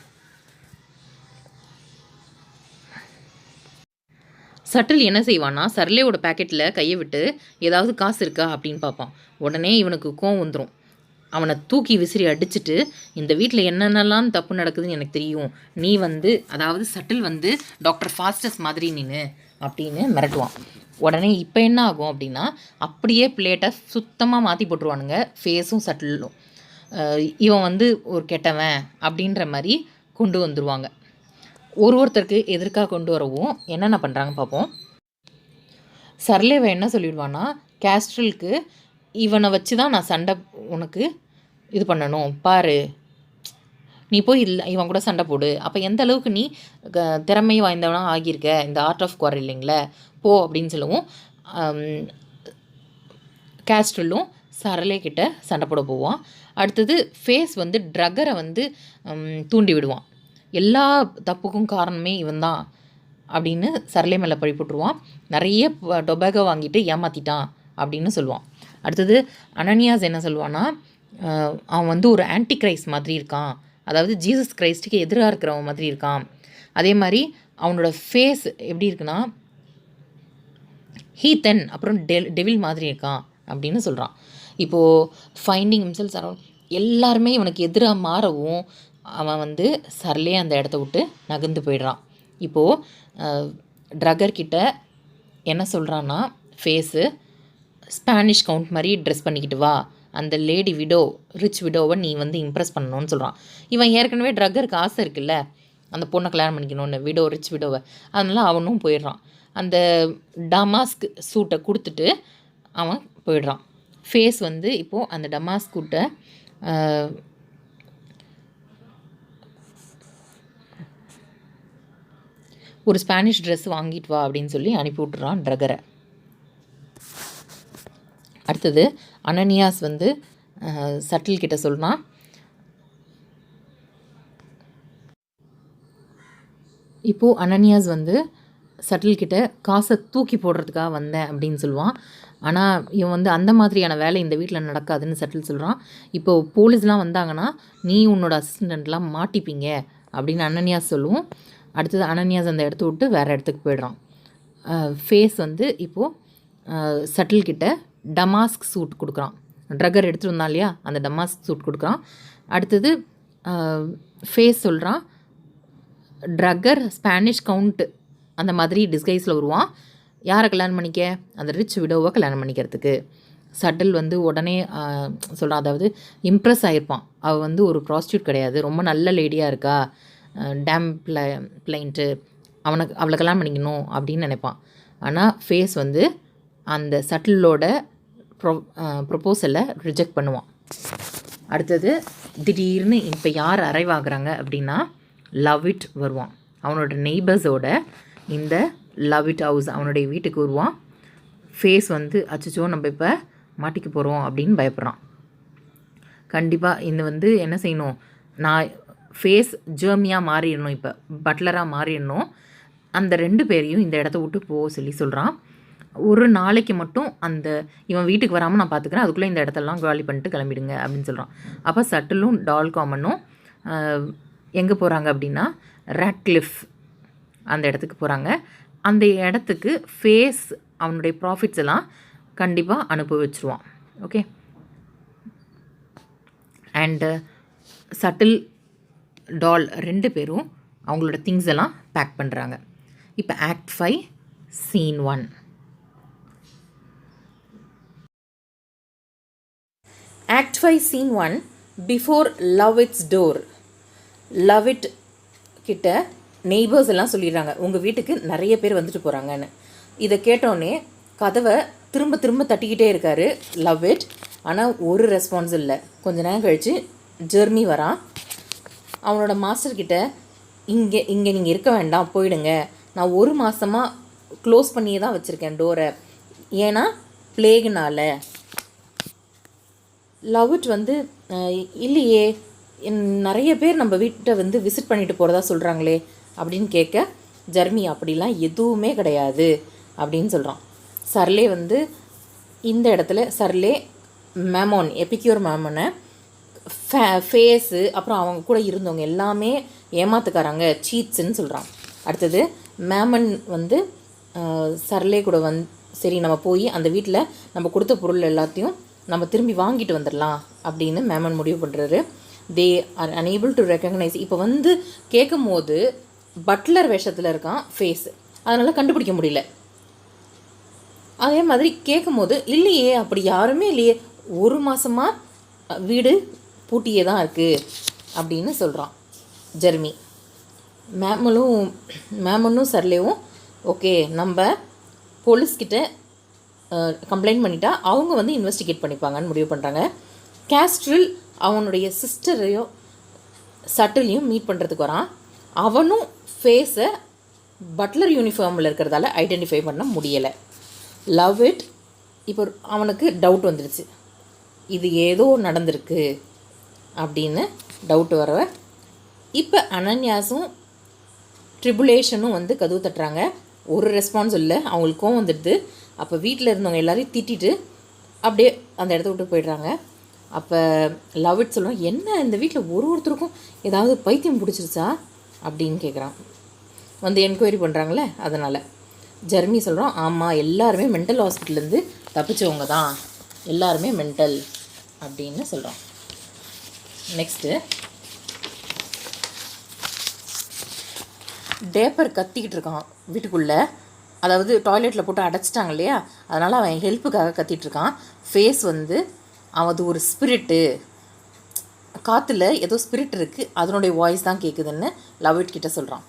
சட்டில் என்ன செய்வான்னா, சர்லேயோட பேக்கெட்டில் கையை விட்டு ஏதாவது காசு இருக்கா அப்படின்னு பார்ப்பான். உடனே இவனுக்கு கோவம் வந்துடும். அவனை தூக்கி விசிறி அடிச்சுட்டு, இந்த வீட்டில் என்னென்னலாம் தப்பு நடக்குதுன்னு எனக்கு தெரியும், நீ வந்து, அதாவது சட்டில் வந்து டாக்டர் ஃபாஸ்டஸ் மாதிரி நின்று அப்படின்னு மிரட்டுவான். உடனே இப்போ என்ன ஆகும் அப்படின்னா, அப்படியே பிளேட்டை சுத்தமாக மாற்றி போட்டுருவானுங்க ஃபேஸும் சட்டிலும். இவன் வந்து ஒரு கெட்டவன் அப்படின்ற மாதிரி கொண்டு வந்துடுவாங்க. ஒருத்தருக்கு எதிர்க்காக கொண்டு வரவும் என்னென்ன பண்ணுறாங்க பார்ப்போம். சர்லேவை என்ன சொல்லிடுவான்னா, கேஸ்ட்ரலுக்கு இவனை வச்சு தான் நான் சண்டை உனக்கு இது பண்ணணும் பாரு, நீ போய் இல்லை இவன் கூட சண்டை போடு, அப்போ எந்த அளவுக்கு நீ திறமை வாய்ந்தவனாக ஆகியிருக்க இந்த ஆர்ட் ஆஃப் குவாரலிங்கில் போ அப்படின்னு சொல்லவும் கேஸ்ட்ரலும் சரளே கிட்ட சண்டை போட போவான். அடுத்தது ஃபேஸ் வந்து ட்ரக்கரை வந்து தூண்டி விடுவான். எல்லா தப்புக்கும் காரணமே இவன் தான் அப்படின்னு சரளே மேலே பழி போட்டுருவான். நிறைய டொபாகோ வாங்கிட்டு ஏமாற்றிட்டான் அப்படின்னு சொல்லுவான். அடுத்தது அனனியாஸ் என்ன சொல்லுவான்னா, அவன் வந்து ஒரு ஆன்டி கிரைஸ்ட் மாதிரி இருக்கான், அதாவது ஜீசஸ் கிரைஸ்ட்டுக்கு எதிராக இருக்கிறவன் மாதிரி இருக்கான். அதே மாதிரி அவனோட ஃபேஸ் எப்படி இருக்குன்னா ஹீத்தன் அப்புறம் டெவில் மாதிரி இருக்கான் அப்படின்னு சொல்கிறான். இப்போது ஃபைண்டிங் ஹிம்செல்ஃப் அரவுண்ட் எல்லாருமே இவனுக்கு எதிராக மாறவும் அவன் வந்து சரளே அந்த இடத்த விட்டு நகர்ந்து போயிடுறான். இப்போது ட்ரக்கர்கிட்ட என்ன சொல்கிறான்னா ஃபேஸு, ஸ்பானிஷ் கவுண்ட் மாதிரி ட்ரெஸ் பண்ணிக்கிட்டு வா, அந்த லேடி விடோ ரிச் விடோவை நீ வந்து இம்ப்ரெஸ் பண்ணணும்னு சொல்கிறான். இவன் ஏற்கனவே ட்ரக்கருக்கு ஆசை இருக்குல்ல அந்த பொண்ணை கல்யாணம் பண்ணிக்கணும்னு, விடோ ரிச் விடோவை, அதனால அவனும் போயிடுறான். அந்த டமாஸ்க் சூட்டை கொடுத்துட்டு அவன் போயிடுறான். ஃபேஸ் வந்து இப்போது அந்த டமாஸ்க் சூட்டை ஒரு ஸ்பானிஷ் ட்ரெஸ் வாங்கிட்டு வா அப்படின்னு சொல்லி அனுப்பி விட்டுறான் ட்ரக்கரை. அடுத்தது அனனியாஸ் வந்து சட்டில் கிட்ட சொல்கிறான், இப்போது அனனியாஸ் வந்து சட்டில்கிட்ட காசை தூக்கி போடுறதுக்காக வந்தேன் அப்படின்னு சொல்லுவான். ஆனால் இவன் வந்து அந்த மாதிரியான வேலை இந்த வீட்டில் நடக்காதுன்னு சட்டில் சொல்கிறான். இப்போது போலீஸ்லாம் வந்தாங்கன்னா நீ உன்னோட அசிஸ்டண்ட்லாம் மாட்டிப்பீங்க அப்படின்னு அனனியாஸ் சொல்லுவோம். அடுத்தது அனனியாஸ் அந்த இடத்த விட்டு வேறு இடத்துக்கு போயிடுறான். ஃபேஸ் வந்து இப்போது சட்டில்கிட்ட டமாஸ்க் சூட் கொடுக்குறான். ட்ரக்கர் எடுத்துகிட்டு வந்தான் இல்லையா, அந்த டமாஸ்க் சூட் கொடுக்குறான். அடுத்தது ஃபேஸ் சொல்கிறான், ட்ரக்கர் ஸ்பானிஷ் கவுண்ட் அந்த மாதிரி டிஸ்கைஸில் வருவான். யாரை கல்யாணம் பண்ணிக்க, அந்த ரிச் விடோவை கல்யாணம் பண்ணிக்கிறதுக்கு. சட்டில் வந்து உடனே சொல்கிறான், அதாவது இம்ப்ரெஸ் ஆகிருப்பான். அவள் வந்து ஒரு ப்ராஸ்டியூட் கிடையாது, ரொம்ப நல்ல லேடியாக இருக்கா, டேம் பிளைண்ட்டு, அவளை கல்யாணம் பண்ணிக்கணும் அப்படின்னு நினைப்பான். ஆனால் ஃபேஸ் வந்து அந்த சட்டிலோட ப்ரொப்போசலை ரிஜெக்ட் பண்ணுவான். அடுத்தது திடீர்னு இப்போ யார் அரைவாகிறாங்க அப்படின்னா லவ்விட் வருவான். அவனோட நெய்பர்ஸோட இந்த லவ்விட் ஹவுஸ் அவனுடைய வீட்டுக்கு வருவான். ஃபேஸ் வந்து அச்சச்சோ நம்ம இப்போ மாட்டிக்க போகிறோம் அப்படின்னு பயப்படுறான். கண்டிப்பாக இந்த வந்து என்ன செய்யணும், நான் ஃபேஸ் ஜெர்மியாக மாறிடணும், இப்போ பட்லராக மாறிடணும், அந்த 2 பேரையும் இந்த இடத்த விட்டு போக சொல்கிறான். ஒரு நாளைக்கு மட்டும் அந்த இவன் வீட்டுக்கு வராமல் நான் பார்த்துக்கிறேன், அதுக்குள்ளே இந்த இடத்தெல்லாம் காலி பண்ணிட்டு கிளம்பிடுங்க அப்படின்னு சொல்கிறான். அப்போ சட்டிலும் டால் காமனும் எங்கே போகிறாங்க அப்படின்னா ராட்க்ளிஃப் அந்த இடத்துக்கு போகிறாங்க. அந்த இடத்துக்கு ஃபேஸ் அவனுடைய ப்ராஃபிட்ஸ் எல்லாம் கண்டிப்பாக அனுப்பி வச்சுருவான். ஓகே, அண்டு சட்டில் டால் 2 பேரும் அவங்களோட திங்ஸ் எல்லாம் பேக் பண்ணுறாங்க. இப்போ act 5 scene 1. Act 5 scene 1 before Lovewit's door. Lovewit கிட்ட நெய்பர்ஸ் எல்லாம் சொல்லிடுறாங்க, உங்கள் வீட்டுக்கு நிறைய பேர் வந்துட்டு போகிறாங்கன்னு. இதை கேட்டோடனே கதவை திரும்ப திரும்ப தட்டிக்கிட்டே இருக்கார் லவ்விட். ஆனால் ஒரு ரெஸ்பான்ஸ் இல்லை. கொஞ்ச நேரம் கழித்து ஜெர்மி வரான். அவனோட மாஸ்டர்கிட்ட இங்கே நீங்கள் இருக்க வேண்டாம், போயிடுங்க, நான் 1 மாதமாக க்ளோஸ் பண்ணியே தான் வச்சுருக்கேன் டோரை, ஏன்னா பிளேகுனால். லவ்விட் வந்து இல்லையே, நிறைய பேர் நம்ம வீட்டை வந்து விசிட் பண்ணிட்டு போகிறதா சொல்கிறாங்களே அப்படின்னு கேட்க, ஜெர்மி அப்படிலாம் எதுவுமே கிடையாது அப்படின்னு சொல்கிறான். சர்லே வந்து இந்த இடத்துல சர்லே மேமோன் எபிக்யூர் மேமோனை ஃபேஸு அப்புறம் அவங்க கூட இருந்தவங்க எல்லாமே ஏமாத்துக்காராங்க, சீட்ஸுன்னு சொல்கிறான். அடுத்தது மேமன் வந்து சர்லே கூட சரி நம்ம போய் அந்த வீட்டில் நம்ம கொடுத்த பொருள் எல்லாத்தையும் நம்ம திரும்பி வாங்கிட்டு வந்துடலாம் அப்படின்னு மேமன் முடிவு பண்ணுறாரு. They are unable to recognise. இப்போ வந்து கேட்கும் போது பட்லர் வேஷத்தில் இருக்கான் ஃபேஸ், அதனால் கண்டுபிடிக்க முடியல. அதே மாதிரி கேட்கும் போது இல்லையே, அப்படி யாருமே இல்லையே, 1 மாதமாக வீடு பூட்டியே தான் இருக்குது அப்படின்னு சொல்கிறான் ஜெர்மி. மேமனும் சர்லேவும் ஓகே நம்ம போலீஸ்கிட்ட கம்ப்ளைண்ட் பண்ணிட்டா அவங்க வந்து இன்வெஸ்டிகேட் பண்ணிப்பாங்கன்னு முடிவு பண்ணுறாங்க. கேஸ்ட்ரில் அவனுடைய சிஸ்டரையும் சட்டிலையும் மீட் பண்ணுறதுக்கு வரான். அவனும் ஃபேஸை பட்லர் யூனிஃபார்மில் இருக்கிறதால ஐடென்டிஃபை பண்ண முடியலை. லவ் இட் இப்போ அவனுக்கு டவுட் வந்துடுச்சு, இது ஏதோ நடந்திருக்கு அப்படின்னு டவுட் வர இப்போ அனன்யாஸும் ட்ரிபுலேஷனும் வந்து கதவு தட்டுறாங்க. ஒரு ரெஸ்பான்ஸ் இல்லை, அவங்களுக்கும் வந்துடுது. அப்போ வீட்டில் இருந்தவங்க எல்லாரையும் திட்டிட்டு அப்படியே அந்த இடத்த விட்டு போயிடுறாங்க. அப்போ லவ் இட் சொல்கிறான், என்ன இந்த வீட்டில் ஒருத்தருக்கும் ஏதாவது பைத்தியம் பிடிச்சிருச்சா அப்படின்னு கேட்குறான். வந்து என்கொயரி பண்ணுறாங்களே அதனால். ஜெர்மி சொல்கிறான், ஆமாம் எல்லாருமே மென்டல் ஹாஸ்பிட்டல்லேருந்து தப்பிச்சவங்க தான், எல்லாருமே மென்டல் அப்படின்னு சொல்கிறான். நெக்ஸ்ட்டு டேப்பர் கத்திக்கிட்டு இருக்கான் வீட்டுக்குள்ளே. அதாவது டாய்லெட்டில் போட்டு அடைச்சிட்டாங்க இல்லையா, அதனால் அவன் ஹெல்ப்புக்காக கத்திகிட்ருக்கான். ஃபேஸ் வந்து அது ஒரு ஸ்பிரிட்டு, காற்றுல ஏதோ ஸ்பிரிட் இருக்குது, அதனுடைய வாய்ஸ் தான் கேட்குதுன்னு லவ் இட் கிட்ட சொல்கிறான்.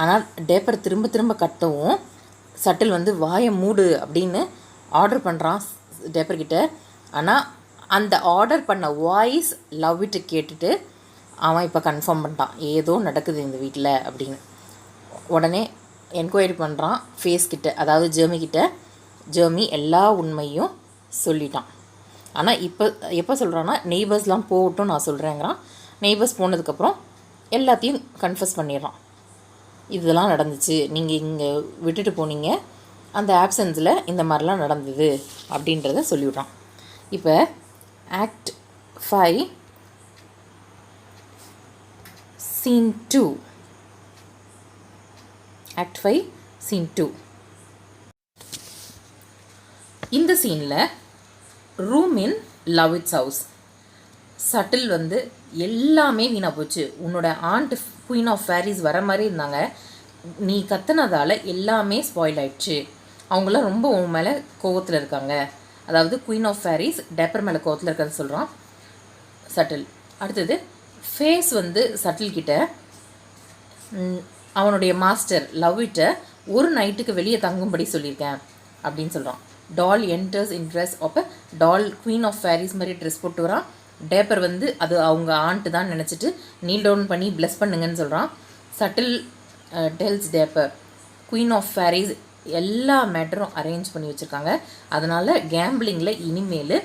ஆனால் டேப்பர் திரும்ப திரும்ப கத்தவும் சட்டில் வந்து வாயை மூடு அப்படின்னு ஆர்டர் பண்ணுறான் டேப்பர்கிட்ட. ஆனால் அந்த ஆர்டர் பண்ண வாய்ஸ் லவ் இட்டு கேட்டுட்டு அவன் இப்போ கன்ஃபார்ம் பண்ணிட்டான், ஏதோ நடக்குது இந்த வீட்டில் அப்படின்னு. உடனே என்கொயரி பண்ணுறான் ஃபேஸ் கிட்ட, அதாவது ஜெர்மி கிட்ட. ஜெர்மி எல்லா உண்மையும் சொல்லிட்டான். ஆனால் இப்போ எப்போ சொல்கிறான்னா, நெய்பர்ஸ்லாம் போகட்டும் நான் சொல்கிறேங்கிறான். நெய்பர்ஸ் போனதுக்கப்புறம் எல்லாத்தையும் கன்ஃபஸ் பண்ணிடுறான். இதெல்லாம் நடந்துச்சு, நீங்கள் இங்கே விட்டுட்டு போனீங்க, அந்த ஆப்சன்ஸில் இந்த மாதிரிலாம் நடந்தது அப்படின்றத சொல்லிவிட்றான். இப்போ ஆக்ட் 5 Scene 2. Act 5 Scene 2. இந்த சீனில் room in love it's house. Subtle வந்து எல்லாமே வீணாக போச்சு, உன்னோட ஆண்ட் குயின் ஆஃப் ஃபேரிஸ் வர மாதிரி இருந்தாங்க, நீ கத்துனதால் எல்லாமே ஸ்பாயில் ஆயிடுச்சு, அவங்களாம் ரொம்ப உன் மேலே கோவத்தில் இருக்காங்க. அதாவது குயின் ஆஃப் ஃபேரிஸ் டேப்பர் மேலே கோவத்தில் இருக்கிறது சொல்கிறான் சட்டில். அடுத்தது ஃபேஸ் வந்து சட்டில்கிட்ட அவனுடைய மாஸ்டர் லவ் இட்டை ஒரு நைட்டுக்கு வெளியே தங்கும்படி சொல்லியிருக்கேன் அப்படின்னு சொல்கிறான். டால் என்டர்ஸ் இன் ட்ரெஸ் அப்போ டால் குயின் ஆஃப் ஃபேரிஸ் மாதிரி ட்ரெஸ் போட்டு வரான். டேப்பர் வந்து அது அவங்க ஆண்ட்டு தான் நினச்சிட்டு நீல் டவுன் பண்ணி ப்ளஸ் பண்ணுங்கன்னு சொல்கிறான். Subtle tells Dapper queen of fairies எல்லா மேட்டரும் அரேஞ்ச் பண்ணி வச்சுருக்காங்க, அதனால் கேம்பிளிங்கில் இனிமேல்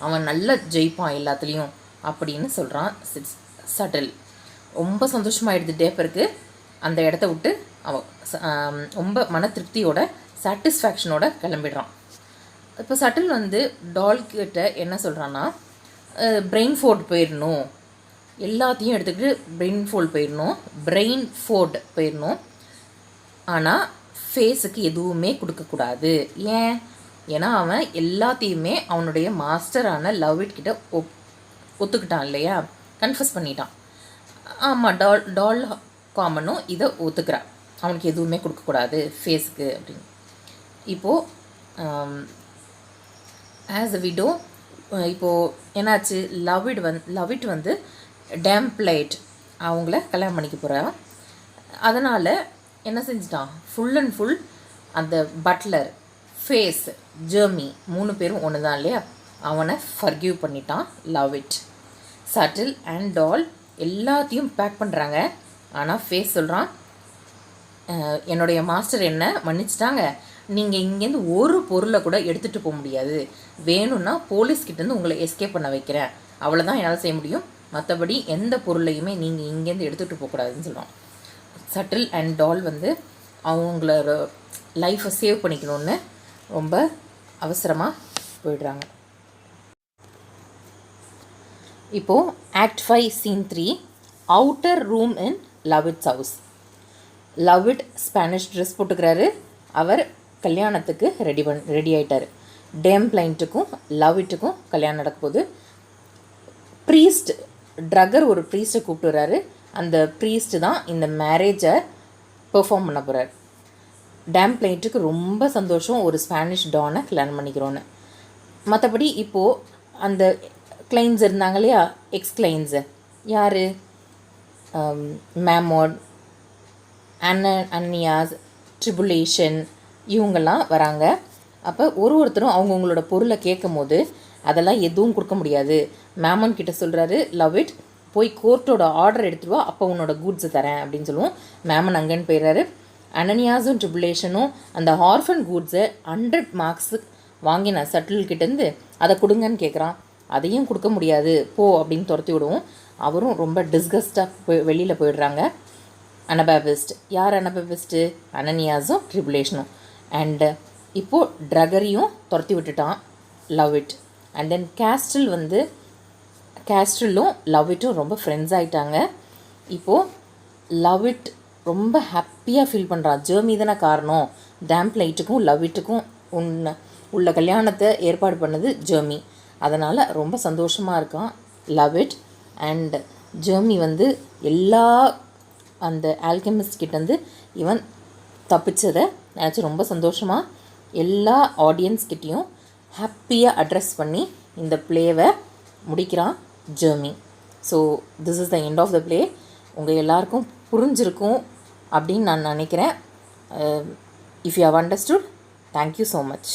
அவன் நல்லா ஜெயிப்பான் எல்லாத்துலேயும் அப்படின்னு சொல்கிறான் சட்டில். ரொம்ப சந்தோஷமாயிடுது டேப்பருக்கு. அந்த இடத்த விட்டு அவன் ரொம்ப மன திருப்தியோட சாட்டிஸ்ஃபேக்ஷனோட கிளம்பிடுறான். இப்போ சட்டில் வந்து டால் கிட்ட என்ன சொல்கிறான்னா, பிரெயின் ஃபோர்ட் போயிடணும், எல்லாத்தையும் எடுத்துக்கிட்டு பிரெயின் ஃபோர்ட் போயிடணும், ஆனால் ஃபேஸுக்கு எதுவுமே கொடுக்கக்கூடாது. ஏன்னா அவன் எல்லாத்தையுமே அவனுடைய மாஸ்டரான லவ் இட் கிட்ட ஒத்துக்கிட்டான் இல்லையா, கன்ஃபஸ் பண்ணிட்டான். ஆமாம், டால் காமனும் இதை ஒத்துக்கிறான், அவனுக்கு எதுவுமே கொடுக்கக்கூடாது ஃபேஸுக்கு அப்படின்னு. இப்போது ஆஸ் அ விடோ இப்போது என்னாச்சு, லவ் இட் வந்து டேம்ப்ளைட் அவங்கள கல்யாணம் பண்ணிக்க போகிறான். அதனால் என்ன செஞ்சிட்டான், ஃபுல் அண்ட் ஃபுல் அந்த பட்லர் ஃபேஸ் ஜெர்மி 3 பேரும் ஒன்று தான் இல்லையா, அவனை ஃபர்கிவ் பண்ணிட்டான் லவ் இட். சட்டில் அண்ட் டால் எல்லாத்தையும் பேக் பண்ணுறாங்க. ஆனால் ஃபேஸ் சொல்கிறான், என்னுடைய மாஸ்டர் என்ன மன்னிச்சிட்டாங்க, நீங்கள் இங்கேருந்து ஒரு பொருளை கூட எடுத்துகிட்டு போக முடியாது, வேணும்னா போலீஸ்கிட்டேருந்து உங்களை எஸ்கேப் பண்ண வைக்கிறேன், அவ்வளோதான் என்னால் செய்ய முடியும், மற்றபடி எந்த பொருளையுமே நீங்கள் இங்கேருந்து எடுத்துகிட்டு போகக்கூடாதுன்னு சொல்கிறான். சட்டில் அண்ட் டால் வந்து அவங்களோட லைஃப்பை சேவ் பண்ணிக்கணும்னு ரொம்ப அவசரமாக போயிடுறாங்க. இப்போது act 5 Scene 3 outer room in love it's house. Lovewit Spanish dress போட்டுக்கிறாரு, அவர் கல்யாணத்துக்கு ரெடி ஆகிட்டார். டேம் பிளைண்ட்டுக்கும் லவ் இட்டுக்கும் கல்யாணம் நடக்க போகுது. ப்ரீஸ்ட் ட்ரக்கர் ஒரு ப்ரீஸ்ட்டை கூப்பிட்டு வர்றாரு, அந்த ப்ரீஸ்ட்டு தான் இந்த மேரேஜை பெர்ஃபார்ம் பண்ண போகிறார். டேம் பிளைண்ட்டுக்கு ரொம்ப சந்தோஷம், ஒரு ஸ்பானிஷ் டானை கல்யாணம் பண்ணிக்கிறோன்னு. மற்றபடி இப்போது அந்த கிளைன்ஸ் இருந்தாங்க இல்லையா, எக்ஸ்-கிளைன்ஸு யார், மேமோட், அன்னியாஸ், ட்ரிபுலேஷன், இவங்கெல்லாம் வராங்க. அப்போ ஒருத்தரும் அவங்கவுங்களோட பொருளை கேட்கும் போது அதெல்லாம் எதுவும் கொடுக்க முடியாது. மேமன் கிட்ட சொல்கிறாரு லவ் இட், போய் கோர்ட்டோட ஆர்டர் எடுத்துருவா, அப்போ உன்னோட கூட்ஸை தரேன் அப்படின்னு சொல்லுவோம். மேமன் அங்கேன்னு போயிடுறாரு. அனனியாஸும் ட்ரிபுலேஷனும் அந்த ஆர்ஃபன் கூட்ஸை 100 மார்க்ஸு வாங்கின சட்டில்கிட்டேருந்து அதை கொடுங்கன்னு கேட்குறான். அதையும் கொடுக்க முடியாது, போ அப்படின்னு துரத்தி விடுவோம். அவரும் ரொம்ப டிஸ்கஸ்டாக வெளியில் போயிடுறாங்க. அனபாபிஸ்ட், யார் அனபாபிஸ்ட்டு? அனனியாஸும் ட்ரிபுலேஷனும். அண்டு இப்போது ட்ரகரியும் துரத்தி விட்டுட்டான் லவ் இட். அண்ட் தென் கேஸ்ட்ரிலும் லவ் இட்டும் ரொம்ப ஃப்ரெண்ட்ஸ் ஆகிட்டாங்க. இப்போது லவ் இட் ரொம்ப ஹாப்பியாக ஃபீல் பண்ணுறான். ஜெர்மி தானே காரணம், டேம்ப் லைட்டுக்கும் லவ் இட்டுக்கும் உள்ள கல்யாணத்தை ஏற்பாடு பண்ணது ஜெர்மி. அதனால் ரொம்ப சந்தோஷமாக இருக்கான் லவ் இட். அண்ட் ஜெர்மி எல்லா அந்த ஆல்கெமிஸ்ட் கிட்டேருந்து இவன் தப்பிச்சதை நினச்சி ரொம்ப சந்தோஷமாக எல்லா ஆடியன்ஸ்கிட்டையும் ஹாப்பியாக அட்ரஸ் பண்ணி இந்த ப்ளேவை முடிக்கிறான் Jeremy. So this is the end of the play. உங்கள் எல்லாருக்கும் புரிஞ்சிருக்கும் அப்படின்னு நான் நினைக்கிறேன். If you have understood, thank you so much.